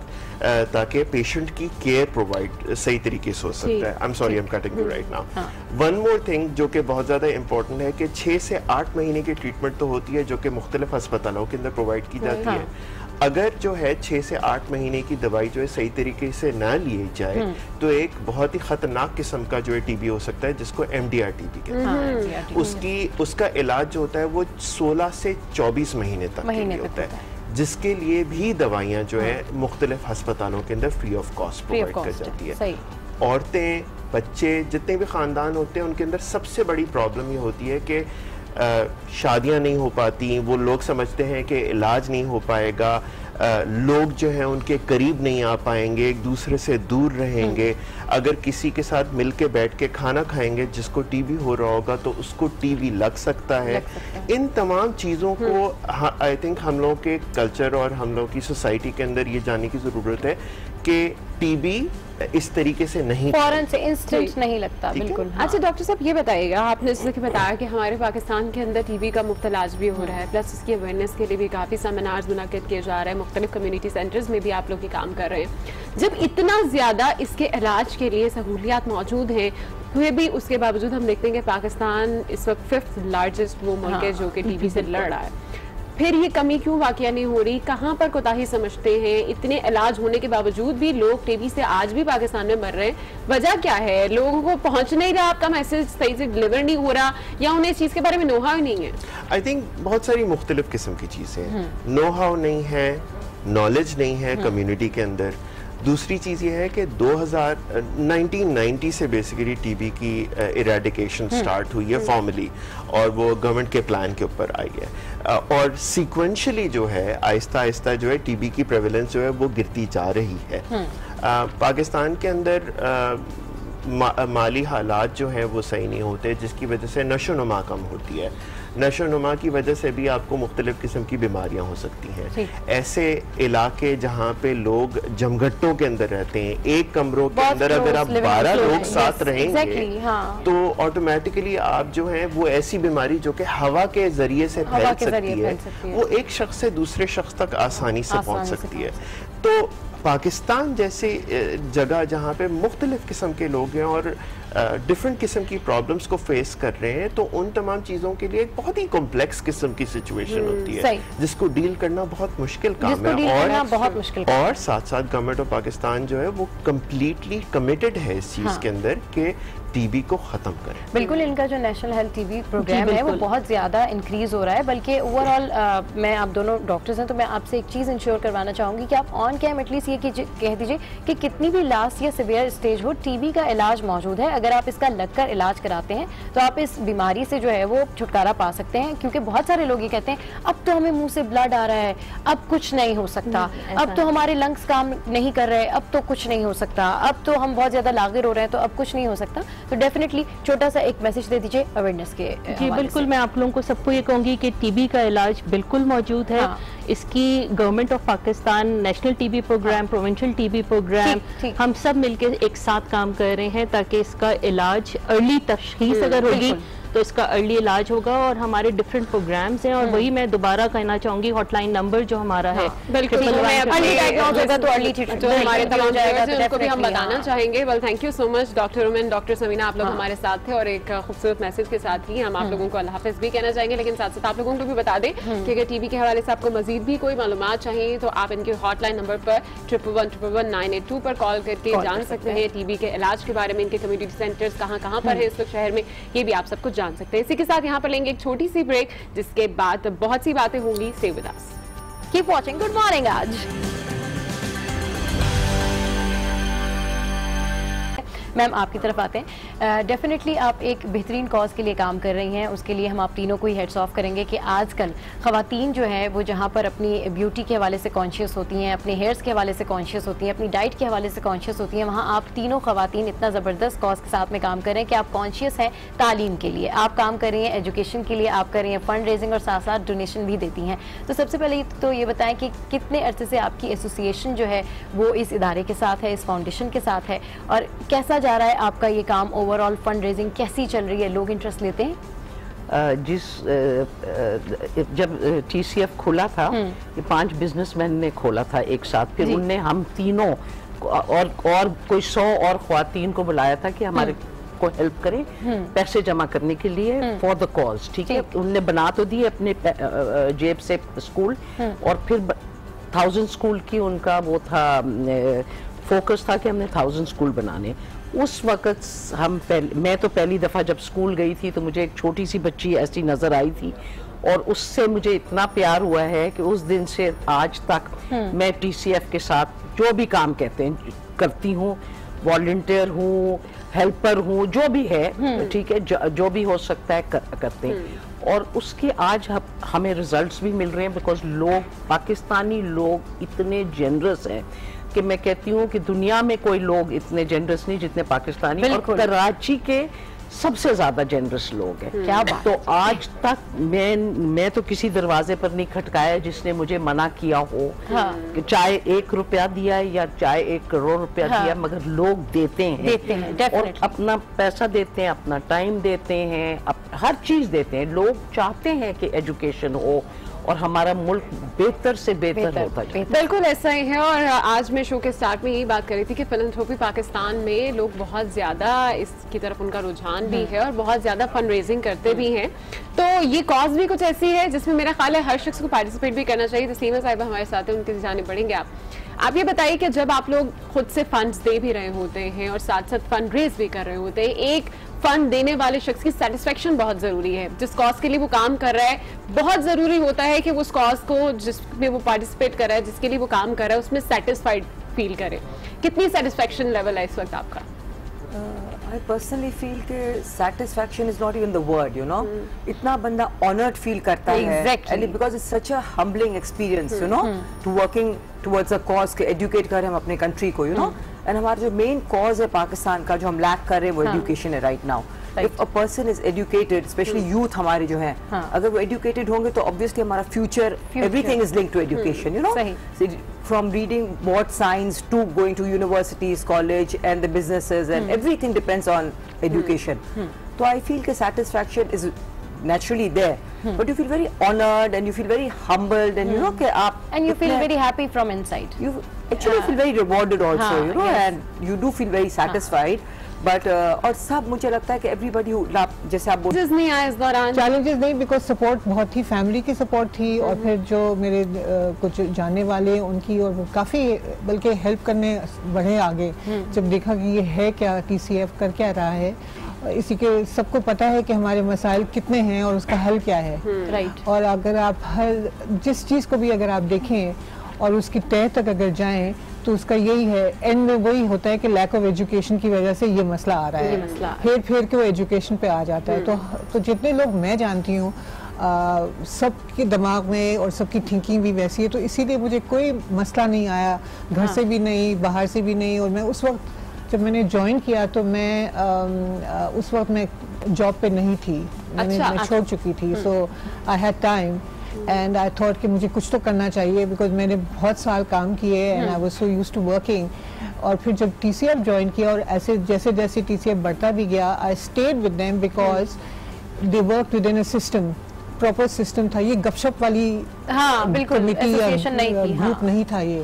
ताकि पेशेंट की केयर प्रोवाइड सही तरीके से हो सकता है। I am sorry, I am cutting you right now. One more thing जो कि बहुत ज़्यादा इंपॉर्टेंट है कि 6 से 8 महीने की ट्रीटमेंट तो होती है जो कि मुख्तलिफ अस्पतालों के अंदर प्रोवाइड की जाती है। अगर जो है 6 से 8 महीने की दवाई जो है सही तरीके से ना ली जाए तो एक बहुत ही खतरनाक किस्म का जो है टीबी हो सकता है, जिसको MDR टीबी कहते हैं। उसका इलाज जो होता है वो 16 से 24 महीने तक होता है, जिसके लिए भी दवाइयाँ जो है मुख्तलिफ अस्पतालों के अंदर फ्री ऑफ कॉस्ट प्रोवाइड कर जाती है। औरतें, बच्चे, जितने भी ख़ानदान होते हैं उनके अंदर सबसे बड़ी प्रॉब्लम ये होती है कि शादियां नहीं हो पाती, वो लोग समझते हैं कि इलाज नहीं हो पाएगा, लोग जो हैं उनके करीब नहीं आ पाएंगे, एक दूसरे से दूर रहेंगे। अगर किसी के साथ मिल के बैठ के खाना खाएंगे जिसको टीबी हो रहा होगा तो उसको टीबी लग सकता है। इन तमाम चीज़ों को आई थिंक हम लोग के कल्चर और हम लोग की सोसाइटी के अंदर ये जानने की ज़रूरत है कि टीबी इस तरीके से नहीं, फौरन से इंस्टेंट नहीं लगता। बिल्कुल। अच्छा डॉक्टर साहब ये बताइएगा, आपने जैसे कि बताया कि हमारे पाकिस्तान के अंदर टीबी का मुफ्त इलाज भी हो रहा है, प्लस इसकी अवेयरनेस के लिए भी काफ़ी सेमिनार्स मुनक़िद किए जा रहे हैं, मुख्तलिफ कम्युनिटी सेंटर्स में भी आप लोग ये काम कर रहे हैं। जब इतना ज़्यादा इसके इलाज के लिए सहूलियात मौजूद हैं, हुए भी उसके बावजूद हम देखते हैं कि पाकिस्तान इस वक्त 5th लार्जेस्ट वो मुल्क है जो कि टीबी से लड़ रहा है। फिर ये कमी क्यों वाकया नहीं हो रही? कहाँ पर कोताही समझते हैं? इतने इलाज होने के बावजूद भी लोग टीबी से आज भी पाकिस्तान में मर रहे हैं, वजह क्या है? लोगों को पहुंच नहीं रहा, आपका मैसेज सही से डिलीवर नहीं हो रहा, या उन्हें इस चीज़ के बारे में नो हाउ नहीं है? आई थिंक बहुत सारी मुख्तलिफ किस्म की चीज़ें हैं। नो हाउ नहीं है, नॉलेज नहीं है कम्युनिटी के अंदर, दूसरी चीज़ ये है कि 1990 से बेसिकली टीबी की इरेडिकेशन स्टार्ट हुई है फॉर्मली, और वो गवर्नमेंट के प्लान के ऊपर आई है, और सीक्वेंशली जो है आहिस्ता आहिस्ता जो है टीबी की प्रेवलेंस जो है वो गिरती जा रही है। पाकिस्तान के अंदर माली हालात जो हैं वो सही नहीं होते, जिसकी वजह से नशोनुमा कम होती है। नशोनुमा की वजह से भी आपको मुख्तलिफ किस्म की बीमारियां हो सकती हैं। ऐसे इलाके जहाँ पे लोग जमघट्टों के अंदर रहते हैं, एक कमरों के अंदर अगर आप 12 लोग साथ रहेंगे तो ऑटोमेटिकली आप जो हैं वो ऐसी बीमारी जो कि हवा के जरिए से फैल सकती है, वो एक शख्स से दूसरे शख्स तक आसानी से पहुँच सकती है। तो पाकिस्तान जैसे जगह जहाँ पे मुख्तलिफ किस्म के लोग हैं और डिफरेंट किस्म की प्रॉब्लम्स को फेस कर रहे हैं, तो उन तमाम चीज़ों के लिए एक बहुत ही कॉम्प्लेक्स किस्म की सिचुएशन होती है जिसको डील करना बहुत मुश्किल काम है। और साथ साथ गवर्नमेंट ऑफ पाकिस्तान जो है वो कम्प्लीटली कमिटेड है इस चीज़ के अंदर कि टीबी को खत्म करें। बिल्कुल, इनका जो नेशनल हेल्थ टीबी प्रोग्राम है वो बहुत ज़्यादा इंक्रीज हो रहा है, बल्कि ओवरऑल मैं, आप दोनों डॉक्टर्स हैं तो मैं आपसे एक चीज़ इंश्योर करवाना चाहूँगी कि आप ऑन कैम एटलीस्ट ये कह दीजिए कि कितनी भी लास्ट या सिवियर स्टेज हो, टीबी का इलाज मौजूद है। अगर आप इसका लगकर इलाज कराते हैं तो आप इस बीमारी से जो है वो छुटकारा पा सकते हैं, क्योंकि बहुत सारे लोग ये कहते हैं अब तो हमें मुँह से ब्लड आ रहा है, अब कुछ नहीं हो सकता, अब तो हमारे लंग्स काम नहीं कर रहे, अब तो कुछ नहीं हो सकता, अब तो हम बहुत ज़्यादा लागिर हो रहे हैं तो अब कुछ नहीं हो सकता। तो डेफिनेटली छोटा सा एक मैसेज दे दीजिए अवेयरनेस के। जी बिल्कुल, मैं आप लोगों को सबको ये कहूंगी कि टीबी का इलाज बिल्कुल मौजूद है। इसकी government of Pakistan national TB programme, provincial TB programme, हम सब मिलकर एक साथ काम कर रहे हैं ताकि इसका इलाज, अर्ली तशखीस अगर होगी तो इसका अर्ली इलाज होगा, और हमारे डिफरेंट प्रोग्राम्स हैं। और वही मैं दोबारा कहना चाहूंगी, हॉटलाइन नंबर जो हमारा है, बिल्कुल जो हमारे तमाम व्यूअर्स हैं उनको भी हम बताना चाहेंगे। Well, thank you so much doctor उमन, डॉक्टर समीना, आप लोग हमारे साथ थे, और एक खूबसूरत मैसेज के साथ ही हम आप लोगों को अल्लाह हाफिज भी कहना चाहेंगे। लेकिन साथ साथ आप लोगों को भी बता दें कि अगर टीबी के हवाले से आपको मजीद भी कोई मालूमात चाहिए तो आप इनके हॉटलाइन नंबर पर 111-111-982 पर कॉल करके जान सकते हैं टीबी के इलाज के बारे में। इनके कम्युनिटी सेंटर्स कहाँ कहाँ पर है इस वक्त शहर में, ये भी आप सब कुछ जान सकते हैं। इसी के साथ यहाँ पर लेंगे एक छोटी सी ब्रेक, जिसके बाद बहुत सी बातें होंगी। Stay with us, keep watching. Good morning. आज मैम आपकी तरफ आते हैं। डेफिनेटली आप एक बेहतरीन कॉज के लिए काम कर रही हैं, उसके लिए हम आप तीनों को ही हेड्स ऑफ करेंगे कि आजकल ख़वातीन जो है वो जहाँ पर अपनी ब्यूटी के हवाले से कॉन्शियस होती हैं, अपने हेयर्स के हवाले से कॉन्शियस होती हैं, अपनी डाइट के हवाले से कॉन्शियस होती हैं, वहाँ आप तीनों ख़वातीन इतना ज़बरदस्त कॉज के साथ में काम कर रहे हैं कि आप कॉन्शियस हैं तालीम के लिए, आप काम कर रही हैं एजुकेशन के लिए, आप कर रही हैं फंड रेजिंग और साथ साथ डोनेशन भी देती हैं। तो सबसे पहले तो ये बताएं कि कितने अरसे से आपकी एसोसिएशन जो है वो इस इदारे के साथ है, इस फाउंडेशन के साथ है, और कैसा जा रहा है आपका ये काम? ओवरऑल फंड रेजिंग कैसी चल रही है, लोग इंटरेस्ट लेते हैं? जब TCF खुला था, ये 5 बिजनेसमैन ने खोला था एक साथ, फिर उनने हम तीनों और कोई 100 और ख्वातीन को बुलाया था कि हमारे को हेल्प करें पैसे जमा करने के लिए फॉर द कॉज। ठीक है, उनने बना तो दिए अपने जेब से स्कूल, और फिर 1000 स्कूल की उनका वो था, फोकस था कि हमने 1000 स्कूल बनाने। उस वक्त मैं तो पहली दफ़ा जब स्कूल गई थी तो मुझे एक छोटी सी बच्ची ऐसी नज़र आई थी, और उससे मुझे इतना प्यार हुआ है कि उस दिन से आज तक मैं TCF के साथ जो भी काम कहते हैं करती हूँ, वॉलंटियर हूँ, हेल्पर हूँ, जो भी है, ठीक है, जो भी हो सकता है करते हैं। और उसके आज हमें रिजल्ट्स भी मिल रहे हैं, बिकॉज लोग, पाकिस्तानी लोग इतने जेनरस हैं कि मैं कहती हूँ कि दुनिया में कोई लोग इतने जेनरस नहीं जितने पाकिस्तानी, और कराची के सबसे ज्यादा जेनरस लोग हैं। क्या बात। तो आज तक मैं तो किसी दरवाजे पर नहीं खटकाया जिसने मुझे मना किया हो कि चाहे 1 रुपया दिया या चाहे 1 करोड़ रुपया दिया, मगर लोग देते हैं और अपना पैसा देते हैं, अपना टाइम देते हैं, हर चीज देते हैं। लोग चाहते हैं कि एजुकेशन हो और हमारा मुल्क बेहतर से बेहतर होता जाए। बिल्कुल ऐसा ही है। और आज मैं शो के स्टार्ट में यही बात कर रही थी कि फिलैंथ्रोपी पाकिस्तान में लोग बहुत ज़्यादा इसकी तरफ उनका रुझान भी है और बहुत ज़्यादा फंड रेजिंग करते भी हैं। तो ये कॉज भी कुछ ऐसी है जिसमें मेरा ख्याल है हर शख्स को पार्टिसिपेट भी करना चाहिए। तस्लीमा साहिबा हमारे साथ हैं, उनके जाने पड़ेंगे। आप ये बताइए कि जब आप लोग खुद से फंड्स दे भी रहे होते हैं और साथ साथ फंड रेज भी कर रहे होते हैं, एक फंड देने वाले शख्स की सेटिस्फेक्शन बहुत जरूरी है। जिस कॉज के लिए वो काम कर रहा है, बहुत जरूरी होता है कि उस कॉज को जिसमें वो पार्टिसिपेट कर रहा है, जिसके लिए वो काम कर रहा है, उसमें सेटिस्फाइड फील करें। कितनी सेटिस्फेक्शन लेवल है इस वक्त आपका? I personally feel कि satisfaction is not even the word, you know. इतना बंदा honored feel करता है, and because it's such a humbling experience, you know, to working towards a cause के educate करें हम अपने country को, you know, and हमारा जो main cause है पाकिस्तान का जो हम lack कर रहे हैं वो education है right now. If a person is educated, especially youth हमारे जो हैं, अगर वो educated होंगे तो obviously हमारा future everything is linked to education, you know. So, from reading what science to going to universities, college, and the businesses, and everything depends on education. So I feel that satisfaction is naturally there, but you feel very honored and you feel very humbled, and you know that and you feel very happy from inside. You actually feel very rewarded also, you know, and you do feel very satisfied. But और सब मुझे लगता है कि everybody जैसे आप बोलते नहीं आए इस दौरान, चैलेंजेस नहीं, बिकॉज सपोर्ट बहुत थी, फैमिली की सपोर्ट थी, और फिर जो मेरे कुछ जानने वाले उनकी, और काफ़ी बल्कि हेल्प करने बढ़े आगे जब देखा कि ये है क्या, TCF कर क्या रहा है, इसी के सबको पता है कि हमारे मसाइल कितने हैं और उसका हल क्या है। राइट। और अगर आप हर जिस चीज़ को भी अगर आप देखें और उसकी तह तक अगर जाएं तो उसका यही है, एंड में वही होता है कि लैक ऑफ एजुकेशन की वजह से ये मसला आ रहा है, फेर फेर के वो एजुकेशन पे आ जाता है। तो जितने लोग मैं जानती हूँ सबके दिमाग में और सबकी थिंकिंग भी वैसी है, तो इसीलिए मुझे कोई मसला नहीं आया, घर से भी नहीं, बाहर से भी नहीं। और मैं उस वक्त जब मैंने ज्वाइन किया तो मैं उस वक्त मैं जॉब पे नहीं थी, मैं छोड़ चुकी थी, so I had time and I thought कि मुझे कुछ तो करना चाहिए, बिकॉज मैंने बहुत साल काम किए and I was so used to working. और फिर जब TCF ज्वाइन किया और ऐसे जैसे जैसे TCF बढ़ता भी गया, I stayed with them because they work with in a system, proper system था, ये गपशप वाली कमेटी या ग्रुप नहीं था ये।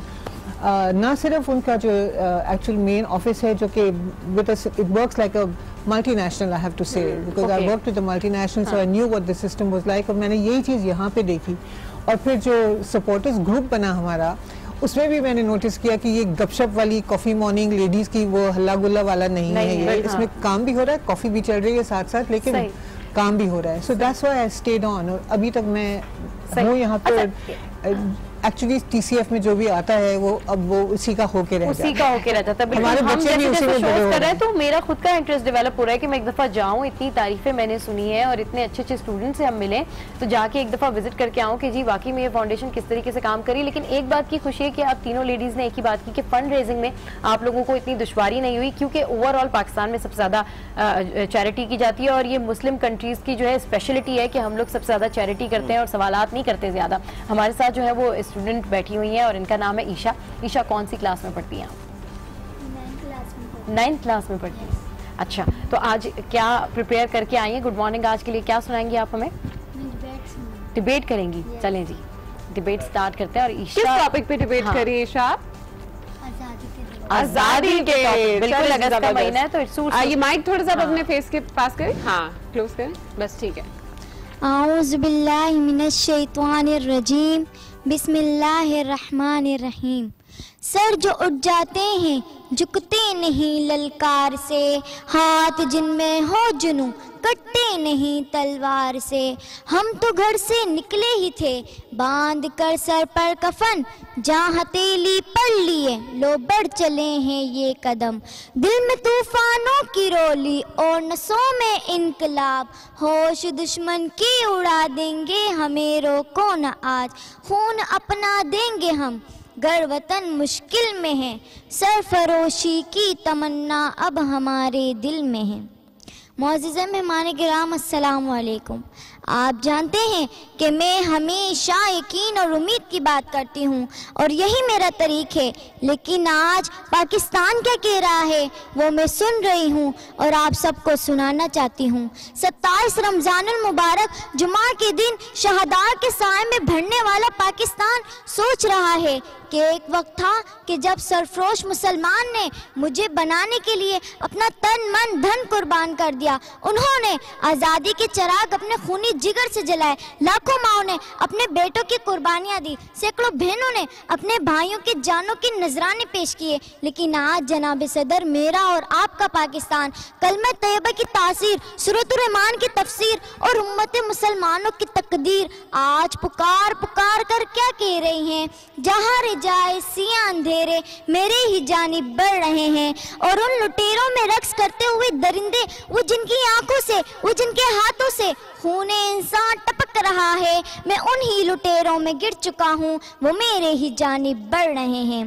ना सिर्फ उनका जो एक्चुअल मेन ऑफिस है जो कि with it works like a multinational, I have to say, because I worked with a multinational, so I knew what the system was like, और मैंने यही चीज़ यहाँ पे देखी। और फिर जो सपोर्टर्स ग्रुप बना हमारा, उसमें भी मैंने नोटिस किया कि ये गपशप वाली कॉफ़ी मॉर्निंग लेडीज़ की वो हल्ला गुल्ला वाला नहीं है ये, इसमें काम भी हो रहा है, कॉफ़ी भी चल रही है साथ साथ, लेकिन काम भी हो रहा है। So that's why I stayed on, और अभी तक मैं हूँ यहाँ पे। एक्चुअली TCF में जो भी आता है वो अब वो उसी का होके रह जाता है। हमारे बच्चे भी उसी में बड़े कर रहे हैं, तो मेरा खुद का इंटरेस्ट डेवलप हो रहा है कि मैं एक दफ़ा जाऊं, इतनी तारीफें मैंने सुनी है और इतने अच्छे अच्छे स्टूडेंट से हम मिले, तो जाके एक दफ़ा विजिट करके आऊँ कि जी वाकई में ये फाउंडेशन किस तरीके से काम करी। लेकिन एक बात की खुशी है कि आप तीनों लेडीज़ ने एक ही बात की कि फंड रेजिंग में आप लोगों को इतनी दुश्वारी नहीं हुई, क्योंकि ओवरऑल पाकिस्तान में सबसे ज़्यादा चैरिटी की जाती है, और ये मुस्लिम कंट्रीज़ की जो है स्पेशलिटी है कि हम लोग सबसे ज़्यादा चैरिटी करते हैं और सवालात नहीं करते ज़्यादा। हमारे साथ जो है वो स्टूडेंट बैठी हुई और इनका नाम है ईशा। ईशा कौन सी क्लास में पढ़ती हैं आप? 9th क्लास में पढ़ती हैं। अच्छा, तो आज क्या प्रिपेयर करके आई हैं? गुड मॉर्निंग, आज के लिए क्या सुनाएंगी आप हमें? डिबेट करेंगी। चलें जी, डिबेट स्टार्ट करते हैं। और ईशा किस टॉपिक पे डिबेट करिए ईशा? आजादी के। बिल्कुल, अगस्त का महीना है तो ये माइक थोड़ा सा अपने फेस के पास करें, हाँ क्लोज करें, बस ठीक है। आऊज़ु बिल्लाहि मिनश शैतानिर रजीम, बिस्मिल्लाहिर्रहमानिर्रहीम। सर जो उठ जाते हैं झुकते नहीं ललकार से, हाथ जिनमें हो जुनूं कटते नहीं तलवार से। हम तो घर से निकले ही थे बांध कर सर पर कफन, जहाँ हथेली पढ़ लिए लो बढ़ चले हैं ये कदम। दिल में तूफानों की रोली और नसों में इनकलाब, होश दुश्मन की उड़ा देंगे हमें रोको न आज। खून अपना देंगे हम गर वतन मुश्किल में है, सरफरोशी की तमन्ना अब हमारे दिल में है। मौजूदा मेहमान किराम अस्सलाम वालेकुम। आप जानते हैं कि मैं हमेशा यकीन और उम्मीद की बात करती हूँ और यही मेरा तरीक़ है, लेकिन आज पाकिस्तान क्या कह रहा है वो मैं सुन रही हूँ और आप सबको सुनाना चाहती हूँ। 27 रमज़ानुल मुबारक जुमा के दिन शहादात के साए में भरने वाला पाकिस्तान सोच रहा है कि एक वक्त था कि जब सरफरोश मुसलमान ने मुझे बनाने के लिए अपना तन मन धन कुर्बान कर दिया। उन्होंने आज़ादी के चिराग अपने खूनी जिगर से जलाए। लाखों माओं ने अपने बेटों की कुर्बानियां दी। सैकड़ों बहनों ने अपने भाइयों की जानों की नजराने पेश किए। लेकिन आज जनाब सदर, मेरा और आपका पाकिस्तान कलमा तैयबा की तासीर, सूरतुर रहमान की तफसीर और उम्मत मुसलमानों की तकदीर आज पुकार पुकार कर क्या कह रही हैं। जहाँ रिजाए सिया अंधेरे मेरे ही जानिब बढ़ रहे हैं, और उन लुटेरों में रक्स करते हुए दरिंदे, वो जिनकी आंखों से, वो जिनके हाथों से खूने इंसान टपक रहा है, मैं उन ही लुटेरों में गिर चुका हूँ, वो मेरे ही जानिब बढ़ रहे हैं।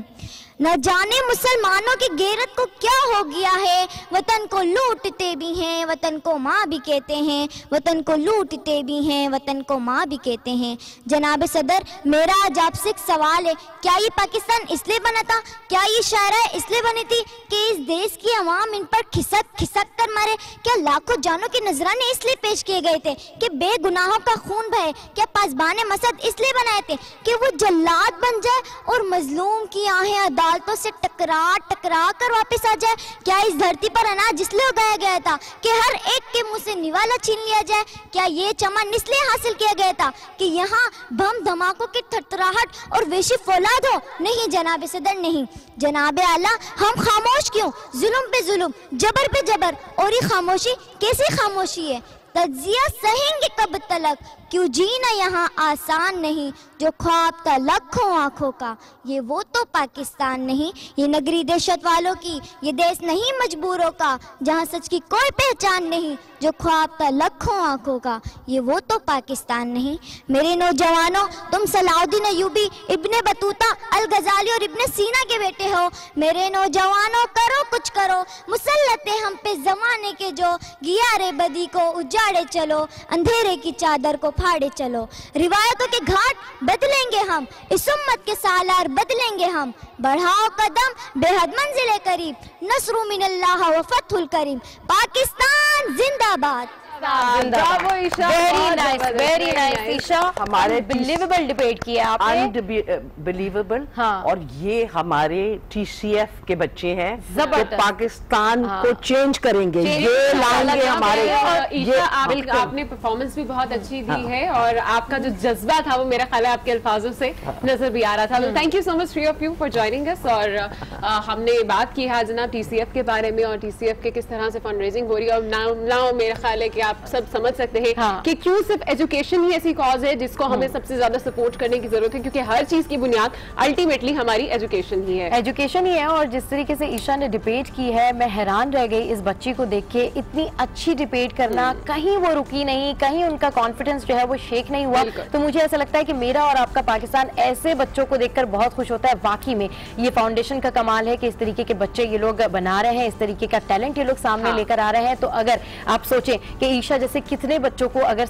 न जाने मुसलमानों की गैरत को क्या हो गया है, वतन को लूटते भी हैं, वतन को माँ भी कहते हैं, वतन को लूटते भी हैं, वतन को माँ भी कहते हैं। जनाब सदर, मेरा आज आपसे एक सवाल है, क्या ये पाकिस्तान इसलिए बना था, क्या ये शायरा इसलिए बनी थी कि इस देश की आवाम इन पर खिसक खिसक कर मारे? क्या लाखों जानों के नजराने इसलिए पेश किए गए थे कि बेगुनाहों का खून बहे? क्या पासबान मसद इसलिए बनाए थे कि वो जल्लाद बन जाए और मजलूम की आहें अदालतों से टकरा टकरा कर वापस आ जाए? क्या इस धरती पर अनाज इसलिए उगाया गया था कि हर एक के मुंह से निवाला छीन लिया जाए? क्या ये चमन इसलिए हासिल किया गया था कि यहाँ बम धमाकों की थरथराहट और वेशी फौलाद हो? नहीं जनाब सदर, नहीं। जनाब आला, हम खामोश क्यों? जुल्म पे जुल्म, जबर पे जबर, और ये खामोशी कैसी खामोशी है? तज्जिया सहेंगे कब तलक, क्यों जीना यहाँ आसान नहीं, जो ख्वाब था लाखों आंखों का, ये वो तो पाकिस्तान नहीं। ये नगरी दहशत वालों की, ये देश नहीं मजबूरों का, जहाँ सच की कोई पहचान नहीं, जो ख्वाब था लाखों आंखों का, ये वो तो पाकिस्तान नहीं। मेरे नौजवानों, तुम सलाउद्दीन अयूबी, इब्ने बतूता, अल गजाली और इब्ने सीना के बेटे हो। मेरे नौजवानों, करो कुछ करो, मुसल्लते हम पे जमाने के जो, गियारे बदी को उजाड़े चलो, अंधेरे की चादर को फाड़े चलो। रिवायतों के घाट बदलेंगे हम, इस उम्मत के सालार बदलेंगे हम। बढ़ाओ कदम बेहद मंजिले करीब, नस्रु मिनल्लाह व फतहुल करीम। पाकिस्तान जिंदाबाद। Bravo Isha, very nice Isha. हमारे अनबिलीवेबल डिबेट किया आपने, अनबिलीवेबल। हाँ। और ये हमारे TCF के बच्चे हैं जो पाकिस्तान हाँ। को चेंज करेंगे, ये लाएंगे हमारे। ईशा, आपने परफॉर्मेंस भी बहुत अच्छी दी है, और आपका जो जज्बा था वो मेरा ख्याल है आपके अल्फाजों से नजर भी आ रहा था। Thank you so much three of you for joining us. और हमने बात की है जनाब TCF के बारे में, और TCF के किस तरह से फंड रेजिंग हो रही है। और नाउ मेरा ख्याल है कि आप सब समझ सकते हैं कि क्यों सिर्फ एजुकेशन ही ऐसी कॉज है जिसको हमें सबसे ज्यादा सपोर्ट करने की जरूरत है, क्योंकि हर चीज की बुनियाद अल्टीमेटली हमारी एजुकेशन ही है। एजुकेशन ही है। और जिस तरीके से ईशा ने डिबेट की है, मैं हैरान रह गई इस बच्ची को देख के। इतनी अच्छी डिबेट करना, कहीं वो रुकी नहीं, कहीं उनका कॉन्फिडेंस जो है वो शेक नहीं हुआ। तो मुझे ऐसा लगता है कि मेरा और आपका पाकिस्तान ऐसे बच्चों को देखकर बहुत खुश होता है। वाकई में ये फाउंडेशन का कमाल है कि इस तरीके के बच्चे ये लोग बना रहे हैं, इस तरीके का टैलेंट ये लोग सामने लेकर आ रहे हैं। तो अगर आप सोचें कि ईशा जैसे कितने बच्चों को अगर